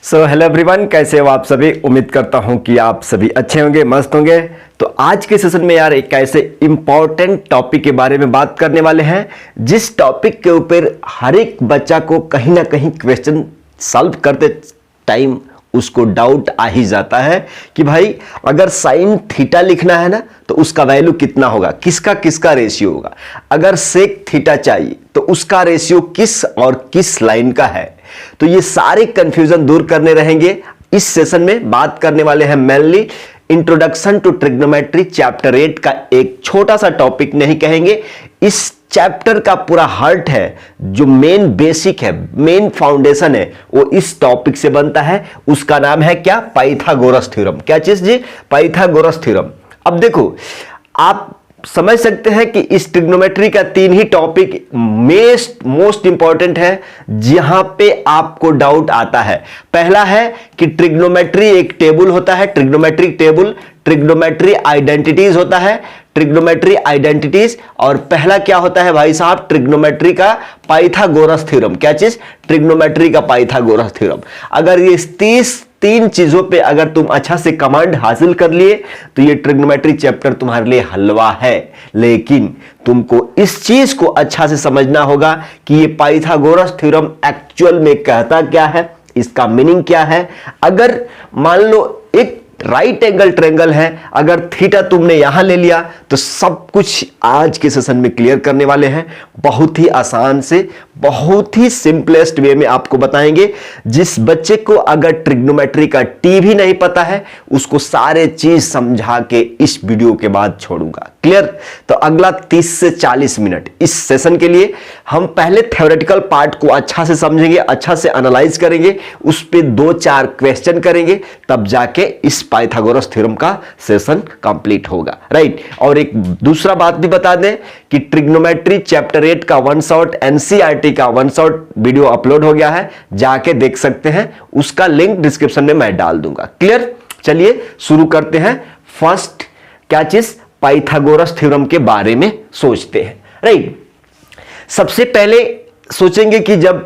Hello everyone, कैसे हो आप सभी। उम्मीद करता हूं कि आप सभी अच्छे होंगे, मस्त होंगे। तो आज के सेशन में यार एक ऐसे इंपॉर्टेंट टॉपिक के बारे में बात करने वाले हैं जिस टॉपिक के ऊपर हर एक बच्चा को कहीं ना कहीं क्वेश्चन सॉल्व करते टाइम उसको डाउट आ ही जाता है कि भाई अगर साइन थीटा लिखना है ना तो उसका वैल्यू कितना होगा, किसका किसका रेशियो होगा। अगर सेक थीटा चाहिए तो उसका रेशियो किस और किस लाइन का है। तो ये सारे कंफ्यूजन दूर करने रहेंगे। इस सेशन में बात करने वाले हैं mainly introduction to trigonometry chapter 8 का एक छोटा सा टॉपिक नहीं कहेंगे। इस चैप्टर का पूरा हार्ट है, जो मेन बेसिक है, मेन फाउंडेशन है, वो इस टॉपिक से बनता है। उसका नाम है क्या? Pythagoras theorem. क्या चीज जी? Pythagoras theorem. अब देखो, आप समझ सकते हैं कि इस ट्रिग्नोमेट्री का तीन ही टॉपिक मोस्ट इंपॉर्टेंट है जहां पे आपको डाउट आता है। पहला है कि ट्रिग्नोमेट्री एक टेबल होता है, ट्रिग्नोमेट्रिक टेबल, ट्रिग्नोमेट्री आइडेंटिटीज होता है, ट्रिग्नोमेट्री आइडेंटिटीज। और पहला क्या होता है भाई साहब? ट्रिग्नोमेट्री का पाइथागोरस थ्योरम। क्या चीज? ट्रिग्नोमेट्री का पाइथागोरस थ्योरम। अगर ये तीन चीजों पे अगर तुम अच्छा से कमांड हासिल कर लिए तो ये ट्रिग्नोमेट्री चैप्टर तुम्हारे लिए हलवा है। लेकिन तुमको इस चीज को अच्छा से समझना होगा कि ये पाइथागोरस थ्योरम एक्चुअल में कहता क्या है, इसका मीनिंग क्या है। अगर मान लो एक राइट एंगल ट्रायंगल है, अगर थीटा तुमने यहां ले लिया तो सब कुछ आज के सेशन में क्लियर करने वाले हैं। बहुत ही आसान से, बहुत ही सिंपलेस्ट वे में आपको बताएंगे। जिस बच्चे को अगर ट्रिग्नोमेट्री का टी भी नहीं पता है उसको सारे चीज समझा के इस वीडियो के बाद छोड़ूंगा। क्लियर? तो अगला 30 से 40 मिनट इस सेशन के लिए हम पहले थ्योरेटिकल पार्ट को अच्छा से समझेंगे, अच्छा से एनालाइज करेंगे, उस पे 2-4 क्वेश्चन करेंगे, तब जाके इस पाइथागोरस थ्योरम का सेशन कंप्लीट होगा। राइट? और एक दूसरा बात भी बता दें कि ट्रिग्नोमेट्री चैप्टर 8 का वन शॉट, एनसीईआरटी का वन शॉट वीडियो अपलोड हो गया है, जाके देख सकते हैं। उसका लिंक डिस्क्रिप्शन में मैं डाल दूंगा। क्लियर? चलिए शुरू करते हैं। फर्स्ट क्या चीज? पाइथागोरस थ्योरम के बारे में सोचते हैं। राइट? सबसे पहले सोचेंगे कि जब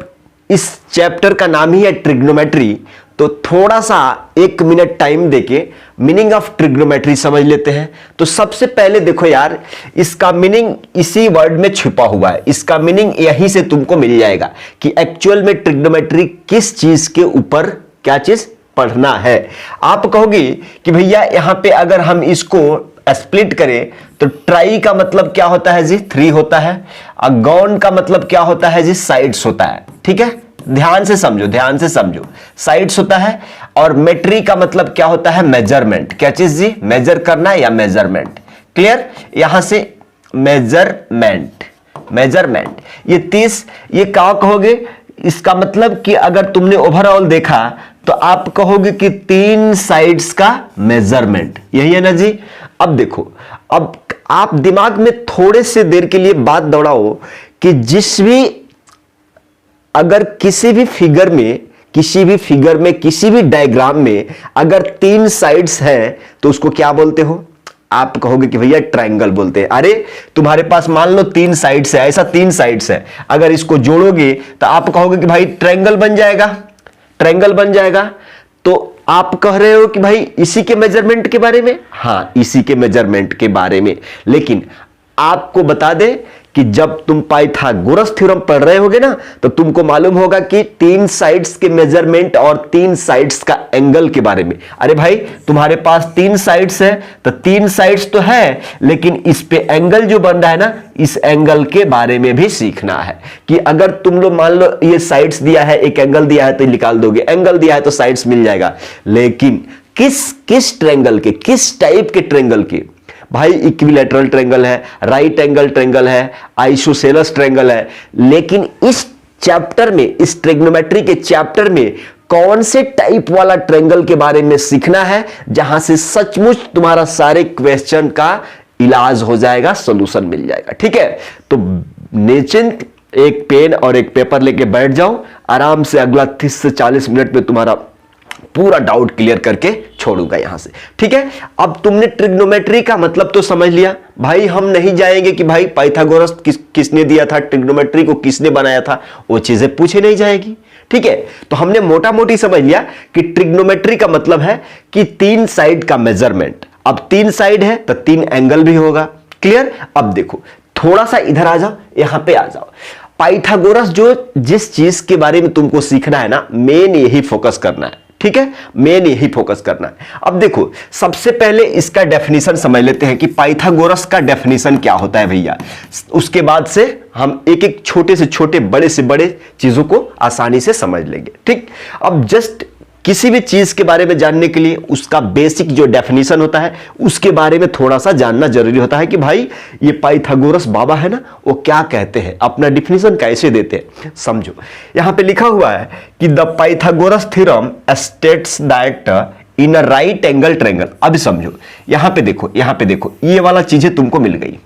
इस चैप्टर का नाम ही है ट्रिग्नोमेट्री, तो थोड़ा सा 1 मिनट टाइम देके मीनिंग ऑफ ट्रिग्नोमेट्री समझ लेते हैं। तो सबसे पहले देखो यार, इसका मीनिंग इसी वर्ड में छुपा हुआ है। इसका मीनिंग यहीं से तुमको मिल जाएगा कि एक्चुअल में ट्रिग्नोमेट्री किस चीज के ऊपर क्या चीज पढ़ना है। आप कहोगे कि भैया यहां पे अगर हम इसको स्प्लिट करें तो ट्राई का मतलब क्या होता है जी? 3 होता है। अगॉन का मतलब क्या होता है जी? साइड्स होता है। ठीक है, ध्यान से समझो, ध्यान से समझो। साइड्स होता है। और मेट्री का मतलब क्या होता है? मेजरमेंट। क्या चीज जी? मेजर करना या मेजरमेंट। क्लियर? यहां से मेजरमेंट, मेजरमेंट, ये 30, ये क्या कहोगे? इसका मतलब कि अगर तुमने ओवरऑल देखा तो आप कहोगे कि 3 साइड्स का मेजरमेंट, यही है ना जी। अब देखो, अब आप दिमाग में थोड़े से देर के लिए बात दौड़ाओ कि अगर किसी भी फिगर में किसी भी डायग्राम में अगर 3 साइड्स हैं तो उसको क्या बोलते हो? आप कहोगे कि भैया ट्रायंगल बोलते हैं। अरे तुम्हारे पास मान लो 3 साइड्स है, ऐसा 3 साइड्स है, अगर इसको जोड़ोगे तो आप कहोगे कि भाई ट्रायंगल बन जाएगा, ट्रायंगल बन जाएगा। तो आप कह रहे हो कि भाई इसी के मेजरमेंट के बारे में? हाँ, इसी के मेजरमेंट के बारे में। लेकिन आपको बता दें कि जब तुम पाइथागोरस थ्योरम पढ़ रहे होगे ना तो तुमको मालूम होगा कि 3 साइड्स के मेजरमेंट और 3 साइड्स का एंगल के बारे में। अरे भाई तुम्हारे पास 3 साइड्स है तो 3 साइड्स तो है, लेकिन इस पे एंगल जो बन रहा है ना, इस एंगल के बारे में भी सीखना है कि अगर तुम लोग मान लो ये साइड्स दिया है, एक एंगल दिया है तो निकाल दोगे, एंगल दिया है तो साइड्स मिल जाएगा। लेकिन किस ट्रायंगल के, किस टाइप के ट्रायंगल के? भाई इक्विलैटरल ट्रायंगल है, राइट एंगल ट्रायंगल है, आइसोसेलेस ट्रायंगल है। लेकिन इस चैप्टर में, इस ट्रिग्नोमेट्री के चैप्टर में कौन से टाइप वाला ट्रायंगल के बारे में सीखना है जहां से सचमुच तुम्हारा सारे क्वेश्चन का इलाज हो जाएगा, सॉल्यूशन मिल जाएगा। ठीक है? तो निश्चिंत एक पेन और एक पेपर लेके बैठ जाओ, आराम से अगला 30 से 40 मिनट में तुम्हारा पूरा डाउट क्लियर करके छोड़ूंगा यहां से। ठीक है? अब तुमने ट्रिग्नोमेट्री का मतलब तो समझ लिया। भाई हम नहीं जाएंगे कि भाई पाइथागोरस किसने दिया था, ट्रिग्नोमेट्री को किसने बनाया था, वो चीजें पूछे नहीं जाएगी। ठीक है, तो हमने मोटा मोटी समझ लिया कि ट्रिग्नोमेट्री का मतलब है कि 3 साइड का मेजरमेंट। अब 3 साइड है तो 3 एंगल भी होगा। क्लियर? अब देखो थोड़ा सा इधर आ जाओ, यहां पे आ जाओ। पाइथागोरस जो जिस चीज के बारे में तुमको सीखना है ना, मेन यही फोकस करना है। ठीक है, मेन यही फोकस करना है। अब देखो सबसे पहले इसका डेफिनेशन समझ लेते हैं कि पाइथागोरस का डेफिनेशन क्या होता है भैया। उसके बाद से हम एक एक छोटे से छोटे बड़े से बड़े चीजों को आसानी से समझ लेंगे। ठीक, अब जस्ट किसी भी चीज के बारे में जानने के लिए उसका बेसिक जो डेफिनेशन होता है उसके बारे में थोड़ा सा जानना जरूरी होता है कि भाई ये पाइथागोरस बाबा है ना, वो क्या कहते हैं, अपना डेफिनेशन कैसे देते हैं। समझो यहां पे लिखा हुआ है कि the Pythagoras theorem states that in a right angle triangle. अब समझो यहां पे देखो, यहां पे देखो, ये वाला चीजें तुमको मिल गई।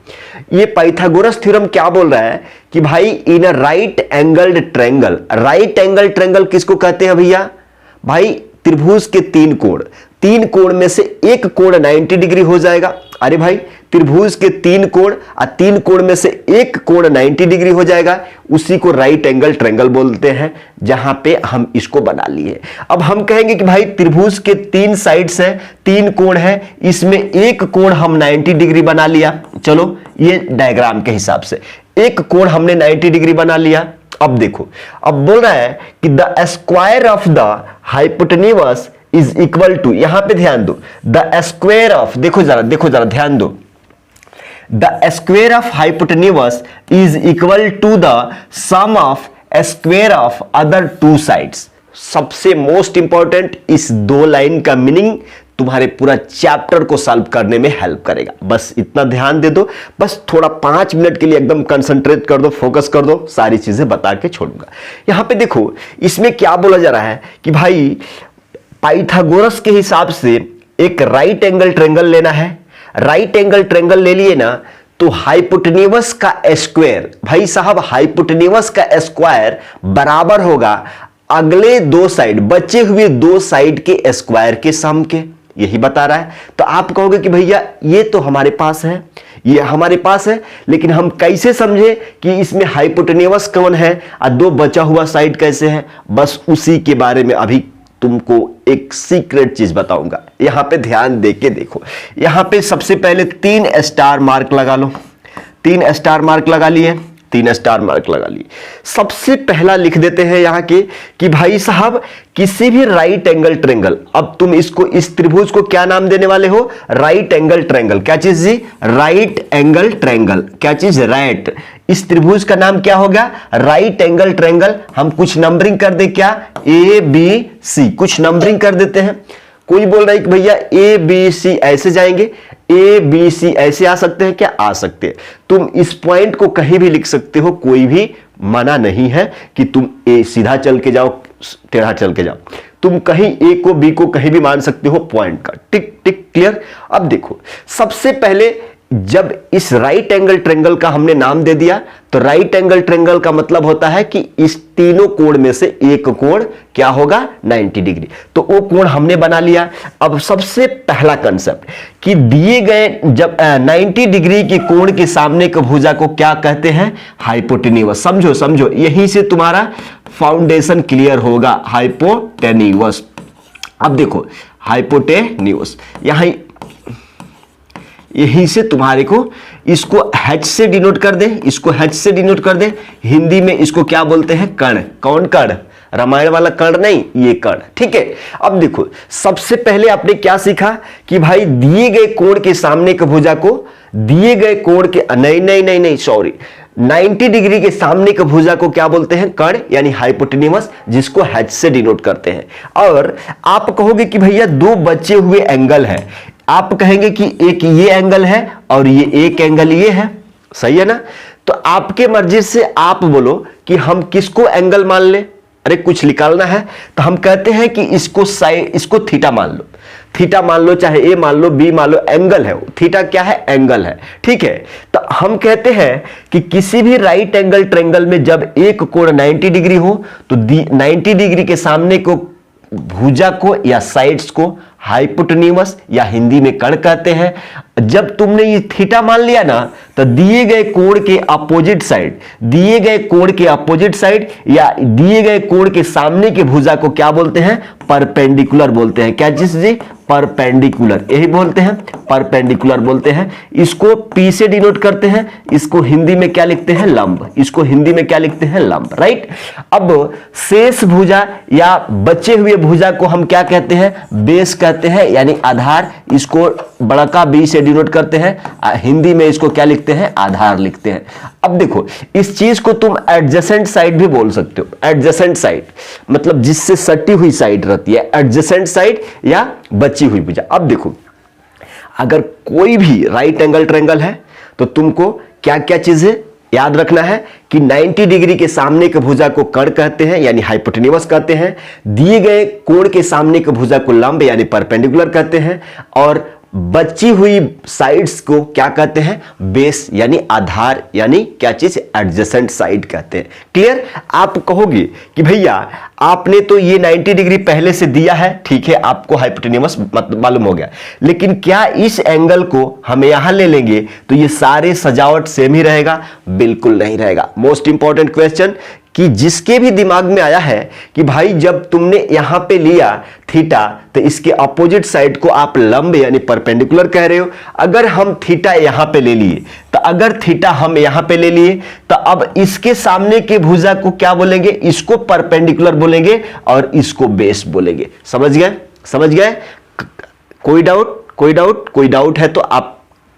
ये पाइथागोरस थ्योरम क्या बोल रहा है कि भाई in a right angled triangle. Right angle triangle किसको कहते हैं भैया? भाई त्रिभुज के 3 कोण, 3 कोण में से एक कोण 90 डिग्री हो जाएगा। अरे भाई त्रिभुज के 3 कोण और 3 कोण में से एक कोण 90 डिग्री हो जाएगा, उसी को राइट एंगल ट्रायंगल बोलते हैं, जहां पे हम इसको बना लिए। अब हम कहेंगे कि भाई त्रिभुज के 3 साइड्स हैं, 3 कोण है, इसमें एक कोण हम 90 डिग्री बना लिया। चलो ये डायग्राम के हिसाब से एक कोण हमने 90 डिग्री बना लिया। अब देखो, अब बोल रहा है कि the square of the hypotenuse is equal to, यहां पे ध्यान दो, द स्क्वायर ऑफ, देखो जरा ध्यान दो, the square of hypotenuse is equal to the sum of square of other 2 sides. सबसे मोस्ट इंपॉर्टेंट, इस 2 लाइन का मीनिंग तुम्हारे पूरा चैप्टर को सॉल्व करने में हेल्प करेगा। बस इतना ध्यान दे दो, बस थोड़ा 5 मिनट के लिए एकदम कंसंट्रेट कर दो, फोकस कर दो, सारी चीजें बता के छोड़ूंगा। यहां पे देखो इसमें क्या बोला जा रहा है कि भाई पाइथागोरस के हिसाब से एक राइट एंगल ट्रायंगल लेना है। राइट एंगल ट्रायंगल ले लिए ना तो हाइपोटेन्यूज का स्क्वायर, भाई साहब हाइपोटेन्यूज का स्क्वायर बराबर होगा अगले 2 साइड, बचे हुए 2 साइड के स्क्वायर के सम के। यही बता रहा है। तो आप कहोगे कि भैया ये तो हमारे पास है, ये हमारे पास है, लेकिन हम कैसे समझे कि इसमें हाइपोटेन्यूज कौन है और 2 बचा हुआ साइड कैसे है? बस उसी के बारे में अभी तुमको एक सीक्रेट चीज बताऊंगा। यहां पे ध्यान देके देखो, यहां पे सबसे पहले 3 स्टार मार्क लगा लो। 3 स्टार मार्क लगा लिए, 3 स्टार मार्क लगा लिए। सबसे पहला लिख देते हैं यहां के कि भाई साहब किसी भी राइट एंगल ट्रायंगल, अब तुम इसको, इस त्रिभुज को क्या नाम देने वाले हो? Right angle triangle. क्या चीज जी? Right angle triangle. क्या चीज? राइट। इस त्रिभुज का नाम क्या हो गया? Right angle triangle. हम कुछ नंबरिंग कर दे क्या? ए बी सी, कुछ नंबरिंग कर देते हैं। कोई बोल रहा है कि भैया ए बी सी ऐसे जाएंगे, ए बी सी ऐसे आ सकते हैं क्या? आ सकते हैं। तुम इस पॉइंट को कहीं भी लिख सकते हो, कोई भी मना नहीं है कि तुम ए सीधा चल के जाओ, टेढ़ा चल के जाओ, तुम कहीं ए को बी को कहीं भी मान सकते हो पॉइंट का। टिक टिक क्लियर। अब देखो सबसे पहले जब इस राइट एंगल ट्रायंगल का हमने नाम दे दिया तो राइट एंगल ट्रायंगल का मतलब होता है कि इस तीनों कोण में से एक कोण क्या होगा? 90 डिग्री। तो वो कोण हमने बना लिया। अब सबसे पहला कंसेप्ट कि दिए गए जब 90 डिग्री के कोण के सामने की भुजा को क्या कहते हैं? हाइपोटेन्यूज। समझो समझो, यहीं से तुम्हारा फाउंडेशन क्लियर होगा। हाइपोटेन्यूज। अब देखो हाइपोटेन्यूज यहीं से तुम्हारे को इसको H से डिनोट कर दे, इसको H से डिनोट कर दे। हिंदी में इसको क्या बोलते हैं? कर्ण। कौन कर्ण? रामायण वाला कर्ण नहीं, ये कर्ण। ठीक है। अब देखो सबसे पहले आपने क्या सीखा कि भाई दिए गए कोण के सामने की भुजा को, दिए गए कोण के, नहीं सॉरी, 90 डिग्री के सामने की भुजा को क्या बोलते हैं? कर्ण, यानी हाइपोटेन्यूज, जिसको H से डिनोट करते हैं। और आप कहोगे कि भैया 2 बचे हुए एंगल है, आप कहेंगे कि एक ये एंगल है और ये एक एंगल ये है, सही है ना? तो आपके मर्जी से आप बोलो कि हम किसको एंगल मान ले। अरे कुछ निकालना है तो हम कहते हैं कि इसको साइड, इसको थीटा मान लो, थीटा मान लो, चाहे ए मान लो, बी मान लो, एंगल है। थीटा क्या है? एंगल है। ठीक है। तो हम कहते हैं कि किसी भी राइट एंगल ट्रायंगल में जब एक कोण 90 डिग्री हो तो 90 डिग्री के सामने को भुजा को या साइड्स को हाइपोटेन्यूस या हिंदी में कर्ण कहते हैं। जब तुमने ये थीटा मान लिया ना, तो दिए गए कोण के अपोजिट साइड, दिए गए कोण के अपोजिट साइड या दिए गए कोण के सामने की भुजा को क्या बोलते हैं? परपेंडिकुलर बोलते हैं। क्या चीज जी? परपेंडिकुलर, यही बोलते हैं, परपेंडिकुलर बोलते हैं। इसको पी से डिनोट करते हैं, इसको हिंदी में क्या लिखते हैं? लंब। इसको हिंदी में क्या लिखते हैं? लंब, राइट। अब शेष भुजा या बचे हुए भुजा को हम क्या कहते हैं? बेस कहते हैं, यानी आधार। इसको बड़का बी से डिनोट करते हैं, हिंदी में इसको क्या लिखते हैं? आधार लिखते हैं। अब देखो, इस चीज को तुम एडजेसेंट साइड भी बोल सकते हो। एडजेसेंट साइड मतलब जिससे सटी हुई साइड रहती है, एडजेसेंट साइड या बची हुई भुजा। अब देखो, अगर कोई भी राइट एंगल ट्रायंगल है तो तुमको क्या क्या चीजें याद रखना है कि 90 डिग्री के सामने के भुजा को कर्ण कहते हैं, यानी हाइपोटेन्यूस कहते हैं। दिए गए कोण के सामने के भुजा को लंब यानी परपेंडिकुलर कहते हैं, और बची हुई साइड्स को क्या कहते हैं? बेस यानी आधार, यानी क्या चीज? एडजेसेंट साइड कहते हैं। क्लियर? आप कहोगे कि भैया आपने तो ये 90 डिग्री पहले से दिया है, ठीक है, आपको हाइपोटेन्यूस मालूम हो गया, लेकिन क्या इस एंगल को हम यहां ले लेंगे तो ये सारे सजावट सेम ही रहेगा? बिल्कुल नहीं रहेगा। मोस्ट इंपॉर्टेंट क्वेश्चन कि जिसके भी दिमाग में आया है कि भाई जब तुमने यहां पे लिया थीटा तो इसके अपोजिट साइड को आप लंब यानी परपेंडिकुलर कह रहे हो। अगर हम थीटा यहां पे ले लिए तो अगर थीटा हम यहां पे ले लिए तो अब इसके सामने के भुजा को क्या बोलेंगे? इसको परपेंडिकुलर बोलेंगे और इसको बेस बोलेंगे। समझ गए? समझ गए? कोई डाउट? कोई डाउट? कोई डाउट है तो आप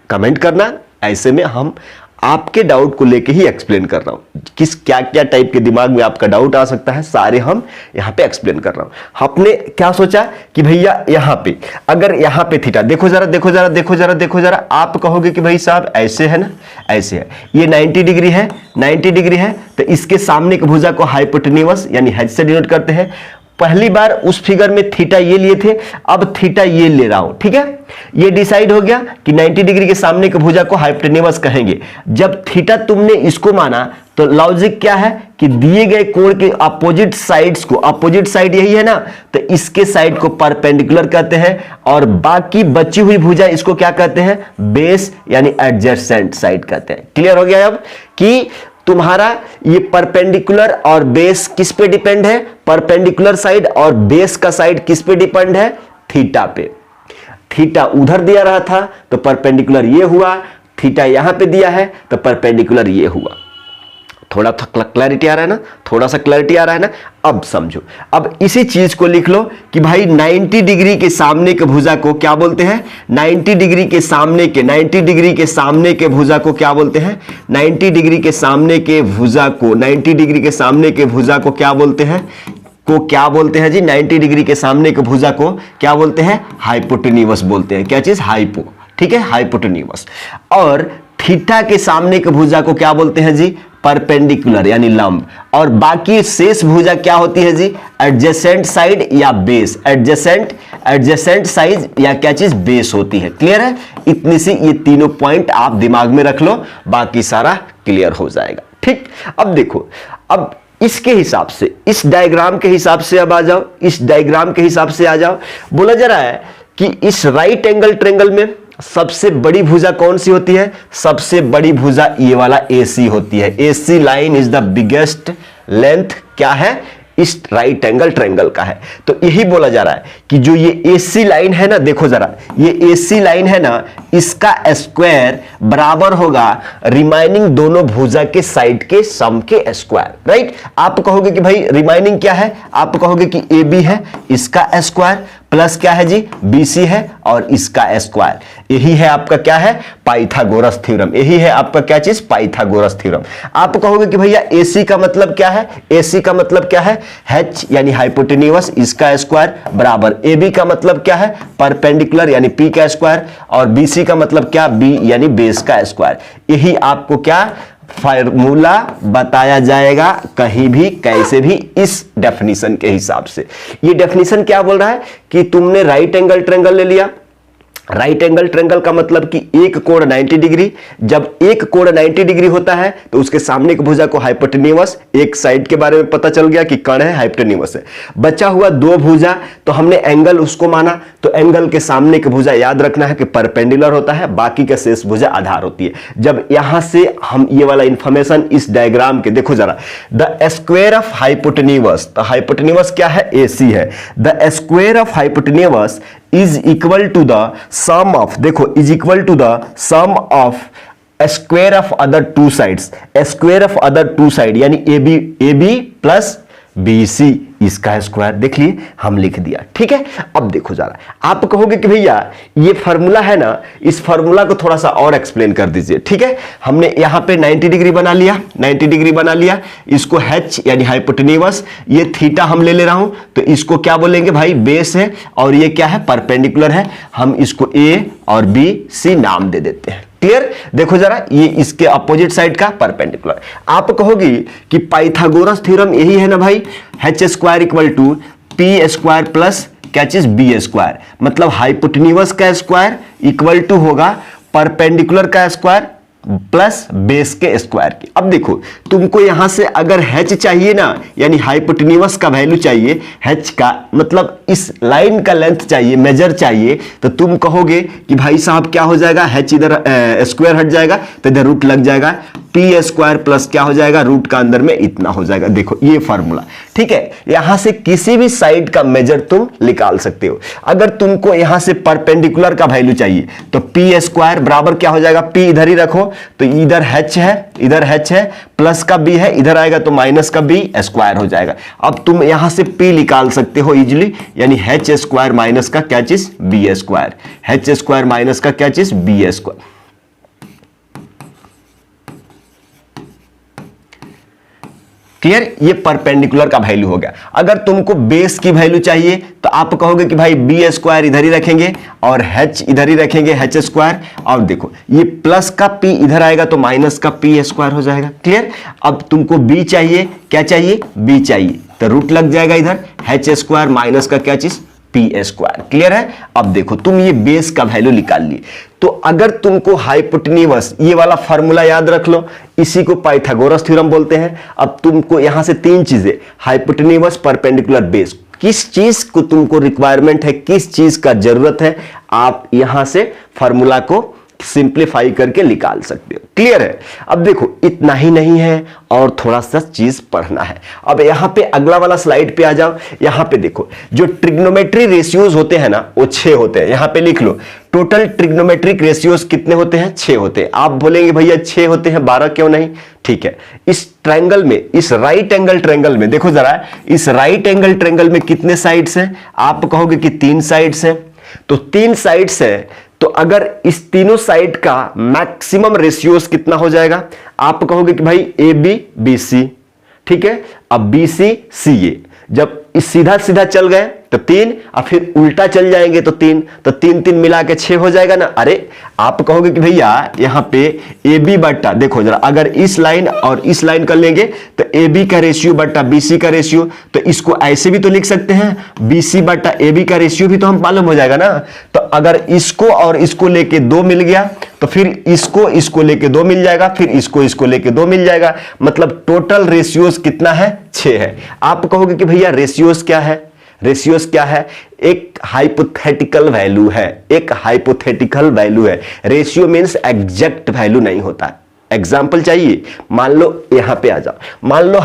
कमेंट करना। ऐसे में हम आपके डाउट को लेके ही एक्सप्लेन कर रहा हूं। किस क्या क्या टाइप के दिमाग में आपका डाउट आ सकता है, सारे हम यहां पे एक्सप्लेन कर रहा हूं। आपने क्या सोचा कि भैया यहां पे, अगर यहां पे थीटा, देखो जरा देखो जरा देखो जरा देखो जरा, आप कहोगे कि भाई साहब ऐसे है ना, ऐसे है, ये 90 डिग्री है, 90 डिग्री है, तो इसके सामने की भुजा को हाइपोटेन्यूस यानी h से डिनोट करते हैं। पहली बार उस फिगर में थीटा ये लिए थे, अब थीटा ये ले रहा हूं, ठीक है। ये डिसाइड हो गया कि 90 डिग्री के सामने की भुजा को हाइपोटेन्यूस कहेंगे। जब थीटा तुमने इसको माना तो लॉजिक क्या है कि दिए गए कोण के अपोजिट साइड्स को, अपोजिट साइड यही है ना, तो इसके साइड को परपेंडिकुलर कहते हैं और बाकी बची हुई भुजा इसको क्या कहते हैं? बेस यानी एडजेसेंट साइड कहते हैं। क्लियर हो गया अब कि तुम्हारा ये परपेंडिकुलर और बेस किस पे डिपेंड है? परपेंडिकुलर साइड और बेस का साइड किस पे डिपेंड है? थीटा पे। थीटा उधर दिया रहा था तो परपेंडिकुलर ये हुआ, थीटा यहां पे दिया है तो परपेंडिकुलर ये हुआ। थोड़ा क्लैरिटी आ रहा है ना? थोड़ा सा क्लैरिटी आ रहा है ना? अब समझो, अब इसी चीज को लिख लो कि भाई 90 डिग्री के सामने के भुजा को क्या बोलते हैं? 90 डिग्री के सामने के, 90 डिग्री के सामने के भुजा को क्या बोलते हैं? 90 डिग्री के सामने के भुजा को, 90 डिग्री के सामने के भुजा को क्या बोलते हैं? को क्या बोलते हैं जी? 90 डिग्री के सामने के भुजा को क्या बोलते हैं? हाइपोटेन्यूस बोलते हैं। क्या चीज? हाइपो, ठीक है, हाइपोटेन्यूस। और थीटा के सामने के भुजा को क्या बोलते हैं जी? परपेंडिकुलर यानी लंब। और बाकी शेष भुजा क्या होती है जी? एडजेसेंट साइड या बेस, एडजेसेंट साइड या क्या चीज? बेस होती है। क्लियर है? इतनी सी ये तीनों पॉइंट आप दिमाग में रख लो, बाकी सारा क्लियर हो जाएगा। ठीक, अब देखो, अब इसके हिसाब से, इस डायग्राम के हिसाब से अब आ जाओ, इस डायग्राम के हिसाब से आ जाओ। बोला जा रहा है कि इस राइट एंगल ट्रायंगल में सबसे बड़ी भुजा कौन सी होती है? सबसे बड़ी भुजा ये वाला AC होती है। AC line is the biggest length क्या है? इस राइट एंगल ट्रायंगल का है। तो यही बोला जा रहा है कि जो ये AC लाइन है ना, देखो जरा, ये AC लाइन है ना, इसका स्क्वायर बराबर होगा रिमाइनिंग दोनों भुजा के साइड के सम के स्क्वायर, राइट। आप कहोगे कि भाई रिमाइनिंग क्या है? आप कहोगे कि AB है, इसका स्क्वायर प्लस क्या है जी? BC है और इसका स्क्वायर। यही है आपका क्या है? Pythagoras theorem. यही है आपका क्या चीज? Pythagoras theorem. आप कहोगे कि भैया AC का मतलब क्या है? AC का मतलब क्या है? H यानी हाइपोटेन्यूस, इसका स्क्वायर बराबर AB का मतलब क्या है? परपेंडिकुलर यानी P का स्क्वायर, और BC का मतलब क्या? B यानी बेस का स्क्वायर। यही आपको क्या फार्मूला बताया जाएगा कहीं भी कैसे भी, इस डेफिनेशन के हिसाब से। ये डेफिनेशन क्या बोल रहा है कि तुमने राइट एंगल ट्रायंगल ले लिया, राइट एंगल ट्रायंगल का मतलब कि एक कोण 90 डिग्री, जब एक कोण 90 डिग्री होता है तो उसके सामने की भुजा को हाइपोटेन्यूस, एक साइड के बारे में पता चल गया कि कर्ण है, हाइपोटेन्यूस है। बचा हुआ दो भुजा तो हमने एंगल उसको माना, तो एंगल के सामने की भुजा याद रखना है कि परपेंडिकुलर होता है, बाकी का शेष भुजा आधार होती है। जब यहां से हम ये वाला इंफॉर्मेशन इस डायग्राम के देखो जरा, द स्क्वायर ऑफ हाइपोटेन्यूस, तो हाइपोटेन्यूस क्या है, AC है। The square of hypotenuse is equal to the sum of, देखो is equal to the sum of square of other two sides, square of other two side यानी AB plus BC इसका square देख लिए हम लिख दिया। ठीक है, अब देखो जरा, आप कहोगे कि भैया ये फार्मूला है ना, इस फार्मूला को थोड़ा सा और एक्सप्लेन कर दीजिए। ठीक है, हमने यहां पे 90 डिग्री बना लिया, 90 डिग्री बना लिया, इसको H यानी हाइपोटेन्यूस, ये थीटा हम ले रहा हूं, तो इसको क्या बोलेंगे भाई, बेस है, और ये क्या है, परपेंडिकुलर है, हम इसको A और B C नाम दे देते हैं। क्लियर, देखो जरा, ये इसके अपोजिट साइड का परपेंडिकुलर। आप कहोगे कि पाइथागोरस थ्योरम यही है ना भाई, H square equal to P square plus क्या चीज, B स्क्वायर, मतलब हाइपोटेन्यूस का स्क्वायर इक्वल टू होगा परपेंडिकुलर का स्क्वायर प्लस बेस के स्क्वायर की। अब देखो, तुमको यहां से अगर H चाहिए ना, यानी हाइपोटेन्यूस का वैल्यू चाहिए, H का मतलब इस लाइन का लेंथ चाहिए, मेजर चाहिए, तो तुम कहोगे कि भाई साहब क्या हो जाएगा, H इधर स्क्वायर हट जाएगा तो इधर रूट लग जाएगा, P स्क्वायर प्लस क्या हो जाएगा, रूट का अंदर में इतना हो जाएगा। देखो ये फार्मूला, ठीक है, यहां से किसी भी साइड का मेजर तुम निकाल सकते हो। अगर तुमको यहां से परपेंडिकुलर का वैल्यू चाहिए तो P स्क्वायर बराबर क्या हो जाएगा, P इधर ही रखो, तो इधर H है, इधर H है, प्लस का B है, इधर आएगा तो माइनस का B स्क्वायर हो जाएगा। अब तुम यहां से P निकाल सकते हो इजिली, यानी H स्क्वायर माइनस का क्या चीज, B square, H square minus का क्या चीज, B स्क्वायर। क्लियर, ये परपेंडिकुलर का वैल्यू हो गया। अगर तुमको बेस की वैल्यू चाहिए तो आप कहोगे कि भाई B स्क्वायर इधर ही रखेंगे और H इधर ही रखेंगे, H स्क्वायर, और देखो ये प्लस का P इधर आएगा तो माइनस का P स्क्वायर हो जाएगा। क्लियर, अब तुमको B चाहिए, क्या चाहिए, B चाहिए, तो रूट लग जाएगा इधर, H स्क्वायर माइनस का क्या चीज, P स्क्वायर। क्लियर है, अब देखो तुम ये बेस का वैल्यू निकाल लिए, तो अगर तुमको हाइपोटेन्यूस, ये वाला फार्मूला याद रख लो, इसी को पाइथागोरस थ्योरम बोलते हैं। अब तुमको यहां से तीन चीजें, हाइपोटेन्यूस, परपेंडिकुलर, बेस, किस चीज को तुमको रिक्वायरमेंट है, किस चीज का जरूरत है, आप यहां से फार्मूला को सिंप्लीफाई करके निकाल सकते हो। क्लियर है, अब देखो इतना ही नहीं है और थोड़ा सा चीज पढ़ना है। अब यहां पे अगला वाला स्लाइड पे आ जाओ, यहां पे देखो जो ट्रिग्नोमेट्री रेशियोज होते हैं ना, वो 6 होते हैं। यहां पे लिख लो, टोटल ट्रिग्नोमेट्रिक रेशियोज कितने होते हैं, 6 होते हैं। आप बोलेंगे भैया 6 होते हैं, 12 क्यों नहीं, ठीक है, इस ट्रायंगल में, इस राइट एंगल ट्रायंगल में देखो जरा, इस राइट एंगल ट्रायंगल में कितने साइड्स हैं, आप कहोगे कि 3 साइड्स हैं, तो 3 साइड्स है, तो अगर इस तीनों साइड का मैक्सिमम रेशियोस कितना हो जाएगा, आप कहोगे कि भाई AB BC, ठीक है, अब BC CA, जब इस सीधा सीधा चल गए तो 3, और फिर उल्टा चल जाएंगे तो 3, तो 3 3 मिला के 6 हो जाएगा ना। अरे आप कहोगे कि भैया यहां पे AB बट्टा, देखो जरा, अगर इस लाइन और इस लाइन कर लेंगे तो AB का रेशियो बट्टा BC का रेशियो, तो इसको ऐसे भी तो लिख सकते हैं, BC बट्टा AB का रेशियो भी तो हम मालूम हो जाएगा ना। तो अगर इसको और इसको लेके 2 मिल गया तो फिर इसको लेके 2 मिल जाएगा, फिर इसको लेके 2 मिल जाएगा, मतलब टोटल रेशियोस कितना है, 6 है। आप कहोगे कि भैया रेशियोस क्या है, रेशियोस क्या है, एक हाइपोथेटिकल वैल्यू है, एक हाइपोथेटिकल वैल्यू है। रेशियो मींस एग्जैक्ट वैल्यू नहीं होता है। एग्जाम्पल चाहिए, मान लो यहां पे आ जाओ, मान लो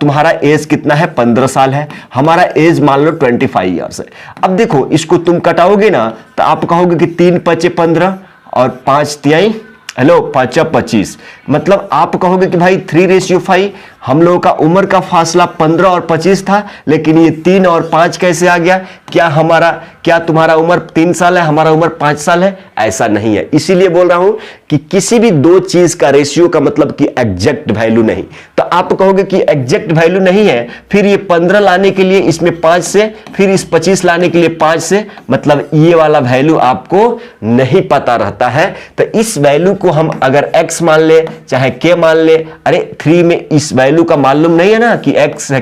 तुम्हारा एज कितना है, 15 साल है, हमारा एज मान लो 25 ईयर्स है। अब देखो इसको तुम कटाओगे ना तो आप कहोगे कि 3 5 15 और 5 तिहाई, हेलो 5 25, मतलब आप कहोगे कि भाई 3:5, हम लोगों का उम्र का फासला 15 और 25 था, लेकिन ये 3 और 5 कैसे आ गया, क्या तुम्हारा उम्र 3 साल है, हमारा उम्र 5 साल है, ऐसा नहीं है। इसीलिए बोल रहा हूं कि किसी भी दो चीज का रेशियो का मतलब कि एग्जैक्ट वैल्यू नहीं। तो आप कहोगे कि एग्जैक्ट वैल्यू नहीं है, फिर ये 15 लाने के लिए इसमें 5 से, फिर इस 25 लाने के लिए 5 से, मतलब ये वाला वैल्यू आपको नहीं पता रहता है। तो इस वैल्यू को हम अगर x मान ले चाहे k मान ले, अरे 3 में इस वैल्यू का मालूम नहीं है ना कि x है,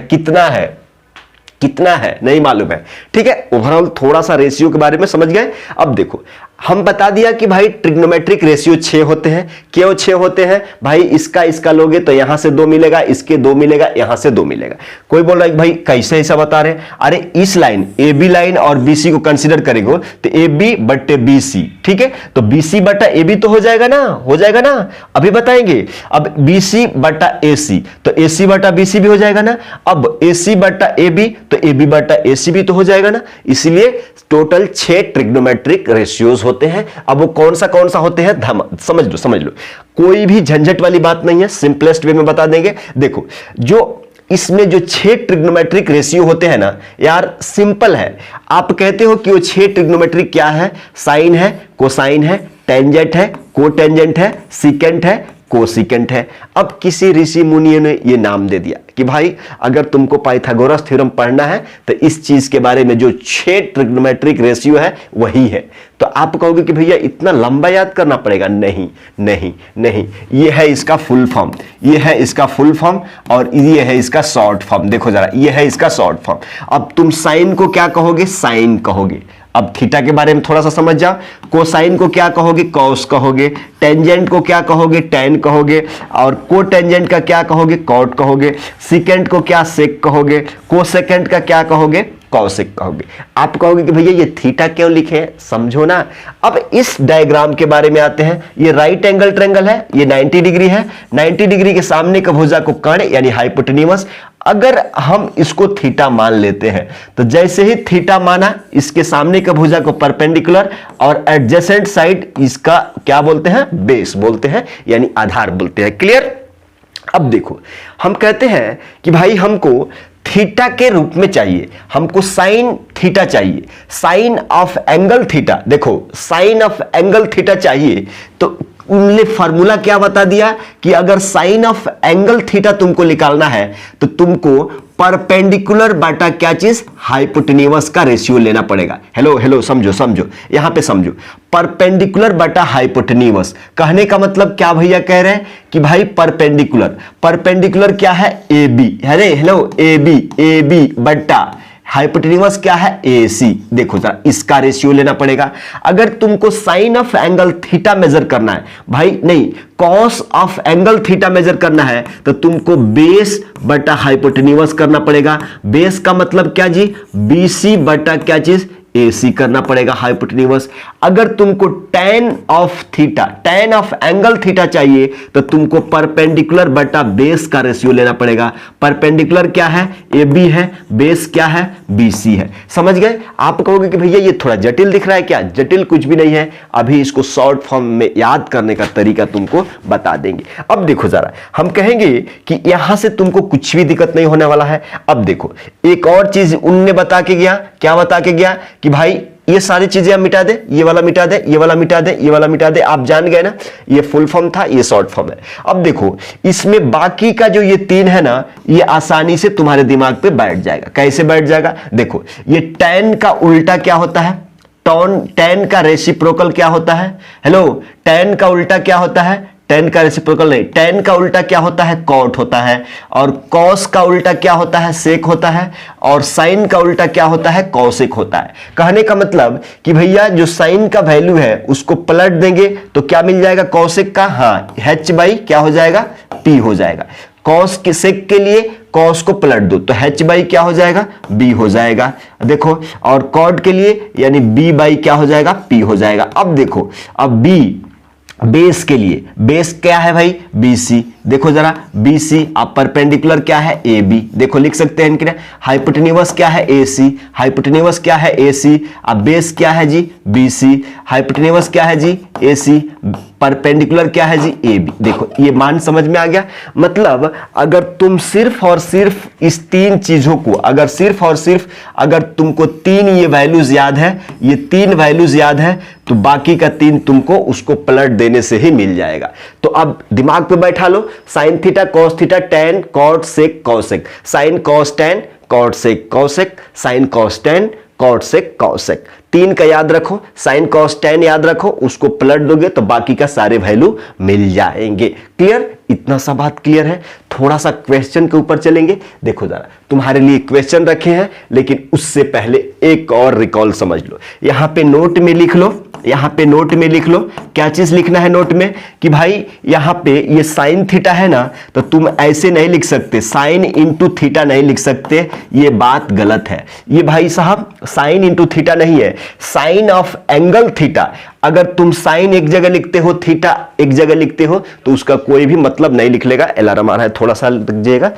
कितना है नहीं मालूम है, ठीक है। ओवरऑल थोड़ा सा रेशियो के बारे में समझ गए। अब देखो हम बता दिया कि भाई ट्रिग्नोमेट्रिक रेशियो 6 होते हैं। क्यों 6 होते हैं भाई? इसका लोगे तो यहां से 2 मिलेगा, इसके 2 मिलेगा, यहां से 2 मिलेगा। कोई बोल रहा है भाई कैसे ऐसा बता रहे हैं? अरे इस लाइन ए बी लाइन और बीसी को कंसीडर करेंगे तो ए बी बटे बी सी, ठीक है, तो बीसी बटा ए बी तो हो जाएगा ना, हो जाएगा ना, अभी बताएंगे। अब बीसी बटा ए सी तो ए सी बटा बी सी भी हो जाएगा ना, अब ए सी बटा ए बी तो ए बी बटा ए सी भी तो हो जाएगा ना। इसलिए टोटल 6 ट्रिग्नोमेट्रिक रेशियोज होते हैं। अब वो कौन सा होते हैं समझ लो, कोई भी झंझट वाली बात नहीं है, सिंपलेस्ट वे में बता देंगे। देखो जो इसमें जो 6 ट्रिग्नोमेट्रिक रेशियो होते हैं ना यार, सिंपल है। आप कहते हो कि वो 6 ट्रिग्नोमेट्रिक क्या है? साइन है, कोसाइन है, टेंजेंट है, कोटेंजेंट है, सिकेंट है, कोसिकेंट है। अब किसी ऋषि मुनि ने ये नाम दे दिया कि भाई अगर तुमको पाइथागोरस थ्योरम पढ़ना है तो इस चीज के बारे में जो 6 ट्रिग्नोमेट्रिक रेशियो है वही है। तो आप कहोगे कि भैया इतना लंबा याद करना पड़ेगा? नहीं नहीं नहीं, ये है इसका फुल फॉर्म, ये है इसका फुल फॉर्म और ये है इसका शॉर्ट फॉर्म। देखो जरा, ये है इसका शॉर्ट फॉर्म। अब तुम साइन को क्या कहोगे? साइन कहोगे। अब थीटा के बारे में थोड़ा सा समझ जाओ। कोसाइन को क्या कहोगे? कॉस कहोगे। टेंजेंट को क्या कहोगे? टेन कहोगे। और कोटेंजेंट का क्या कहोगे? कॉट कहोगे। सिकेंट को क्या? सेक कहोगे। कोसेकेंट का क्या कहोगे? कॉसेक कहोगे। आप कहोगे कि भैया ये थीटा क्यों लिखे हैं? समझो ना। अब इस डायग्राम के बारे में आते हैं। ये राइट एंगल ट्रायंगल है, ये 90 डिग्री है। 90 डिग्री के सामने का भुजा को कर्ण यानी हाइपोटेन्यूस, अगर हम इसको थीटा मान लेते हैं तो जैसे ही थीटा माना, इसके सामने का भुजा को परपेंडिकुलर और एडजेसेंट साइड इसका क्या बोलते हैं? बेस बोलते हैं यानी आधार बोलते हैं। क्लियर? अब देखो हम कहते हैं कि भाई हमको थीटा के रूप में चाहिए, हमको साइन थीटा चाहिए, साइन ऑफ एंगल थीटा। देखो साइन ऑफ एंगल थीटा चाहिए तो उनने फार्मूला क्या बता दिया कि अगर साइन ऑफ एंगल थीटा तुमको निकालना है तो तुमको परपेंडिकुलर बाटा क्या चीज? हाइपोटेन्यूस का रेशियो लेना पड़ेगा। हेलो समझो यहां पे समझो। परपेंडिकुलर बाटा हाइपोटेन्यूस कहने का मतलब क्या भैया कह रहे हैं कि भाई परपेंडिकुलर क्या है? A B. Hello A B बटा हाइपोटेन्यूस क्या है? AC। देखो जरा इसका रेशियो लेना पड़ेगा। अगर तुमको sine of angle theta measure करना है भाई, नहीं cos of angle theta measure करना है तो तुमको बेस बटा हाइपोटेन्यूस करना पड़ेगा। बेस का मतलब क्या जी? BC बटा क्या चीज? AC करना पड़ेगा हाइपोटेन्यूस। अगर तुमको tan ऑफ एंगल थीटा चाहिए तो तुमको परपेंडिकुलर बटा बेस का रेशियो लेना पड़ेगा। परपेंडिकुलर क्या है? AB है, बेस क्या है? BC है। समझ गए? आप कहोगे कि भैया ये थोड़ा जटिल दिख रहा है क्या? जटिल कुछ भी नहीं है, अभी इसको शॉर्ट फॉर्म में याद करने का तरीका तुमको बता देंगे। अब देखो जरा, हम कहेंगे कि यहां से तुमको कुछ भी दिक्कत नहीं होने वाला है। अब देखो एक और चीज उनने बता के गया, क्या बता के गया कि भाई ये सारी चीजें आप मिटा दे, ये वाला मिटा दे, ये वाला मिटा दे, ये वाला मिटा दे। आप जान गए ना, ये फुल फॉर्म था, ये शॉर्ट फॉर्म है। अब देखो इसमें बाकी का जो ये 3 है ना, ये आसानी से तुम्हारे दिमाग पे बैठ जाएगा। कैसे बैठ जाएगा? देखो ये tan का उल्टा क्या होता है? tan का रेसिप्रोकल क्या होता है? हेलो, tan का उल्टा क्या होता है? tan का रेसिप्रोकल नहीं, tan का उल्टा क्या होता है? cot होता है। और cos का उल्टा क्या होता है? sec होता है। और sin का उल्टा क्या होता है? cosec होता है। कहने का मतलब कि भैया जो sin का वैल्यू है उसको पलट देंगे तो क्या मिल जाएगा? cosec का, हाँ h बाई क्या हो जाएगा? p हो जाएगा। cos के sec के लिए cos को पलट दो तो h बाई क्या हो जाएगा? b हो जाएगा। देखो, और cot के लिए यानी b बाई क्या हो जाएगा? p हो जाएगा। अब देखो, अब b बेस के लिए, बेस क्या है भाई? BC। देखो जरा BC, आप परपेंडिकुलर क्या है? AB। देखो लिख सकते हैं इनके। हाइपोटेन्यूस क्या है? AC। हाइपोटेन्यूस क्या है? AC। अब बेस क्या है जी? BC। हाइपोटेन्यूस क्या है जी? AC। परपेंडिकुलर क्या है जी? AB। देखो ये मान समझ में आ गया। मतलब अगर तुम सिर्फ और सिर्फ इस 3 चीजों को, अगर तुमको 3 ये वैल्यूज याद है, ये 3 वैल्यूज याद है तो बाकी का 3 तुमको उसको पलट देने से ही मिल जाएगा। तो अब दिमाग पे बैठा लो, sine theta, cos theta, tan, cot, sec, cosec, sine cos tan, cot sec, cosec, sine cos tan, cot sec, cosec। 3 का याद रखो, साइन कॉस tan याद रखो, उसको पलट दोगे तो बाकी का सारे वैल्यू मिल जाएंगे। क्लियर? इतना सा बात क्लियर है। थोड़ा सा क्वेश्चन के ऊपर चलेंगे। देखो जरा, तुम्हारे लिए क्वेश्चन रखे हैं, लेकिन उससे पहले एक और रिकॉल समझ लो। यहां पे नोट में लिख लो, यहां पे नोट में लिख लो। क्या चीज लिखना है नोट में कि भाई यहां पे ये साइन थीटा है ना, तो तुम ऐसे नहीं लिख सकते, साइन इंटू थीटा नहीं लिख सकते, ये बात गलत है। ये भाई साहब साइन इंटू थीटा नहीं है, साइन ऑफ एंगल थीटा। अगर तुम साइन एक जगह लिखते हो, थीटा एक जगह लिखते हो, तो उसका कोई भी मतलब नहीं निकलेगा। अलार्म आ रहा है, थोड़ा सा दीजिएगा।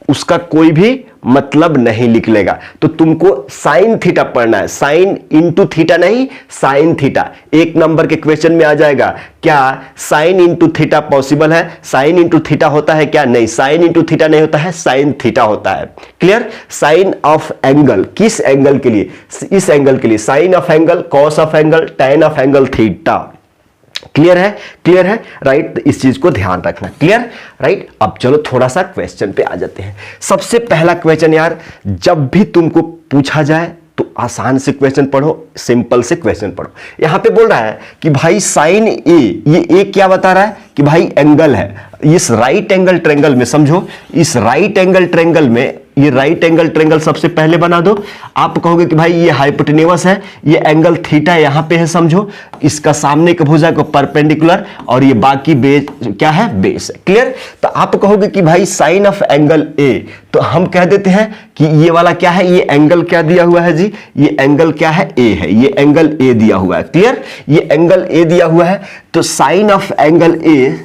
उसका कोई भी मतलब नहीं निकलेगा। तो तुमको साइन थीटा पढ़ना है, साइन इंटू थीटा नहीं, साइन थीटा। एक नंबर के क्वेश्चन में आ जाएगा, क्या साइन इंटू थीटा पॉसिबल है? साइन इंटू थीटा होता है क्या? नहीं, साइन इंटू थीटा नहीं होता है, साइन थीटा होता है। क्लियर? साइन ऑफ एंगल, किस एंगल के लिए? इस एंगल के लिए। Sine of angle, cos of angle, tan of angle, theta. Clear है? क्लियर है, राइट? इस चीज को ध्यान रखना। Clear, right? अब चलो थोड़ा सा क्वेश्चन पे आ जाते हैं। सबसे पहला क्वेश्चन यार, जब भी तुमको पूछा जाए तो आसान से क्वेश्चन पढ़ो, सिंपल से क्वेश्चन पढ़ो। यहां पे बोल रहा है कि भाई साइन ए, ये ए क्या बता रहा है कि भाई एंगल है। इस राइट एंगल ट्रेंगल में, समझो, इस राइट एंगल ट्रेंगल में, ये राइट एंगल ट्रेंगल सबसे पहले बना दो। आप कहोगे कि भाई ये हाइपोटेन्यूस है, ये एंगल थीटा यहां पे है, समझो। इसका सामने का भुजा को परपेंडिकुलर, और ये बाकी बेस क्या है? बेस है। क्लियर? तो आप कहोगे कि भाई साइन ऑफ एंगल ए, तो हम कह देते हैं कि ये वाला क्या है? ये एंगल क्या दिया हुआ है जी? ये एंगल क्या है? ए है। ये एंगल ए दिया हुआ है। क्लियर? ये एंगल ए दिया हुआ है, तो sine of angle A,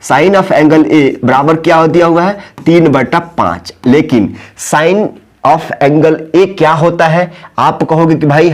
sine of angle A बराबर क्या दिया हुआ है? 3/5। लेकिन साइन ऑफ एंगल ए क्या होता है? आप कहोगे कि भाई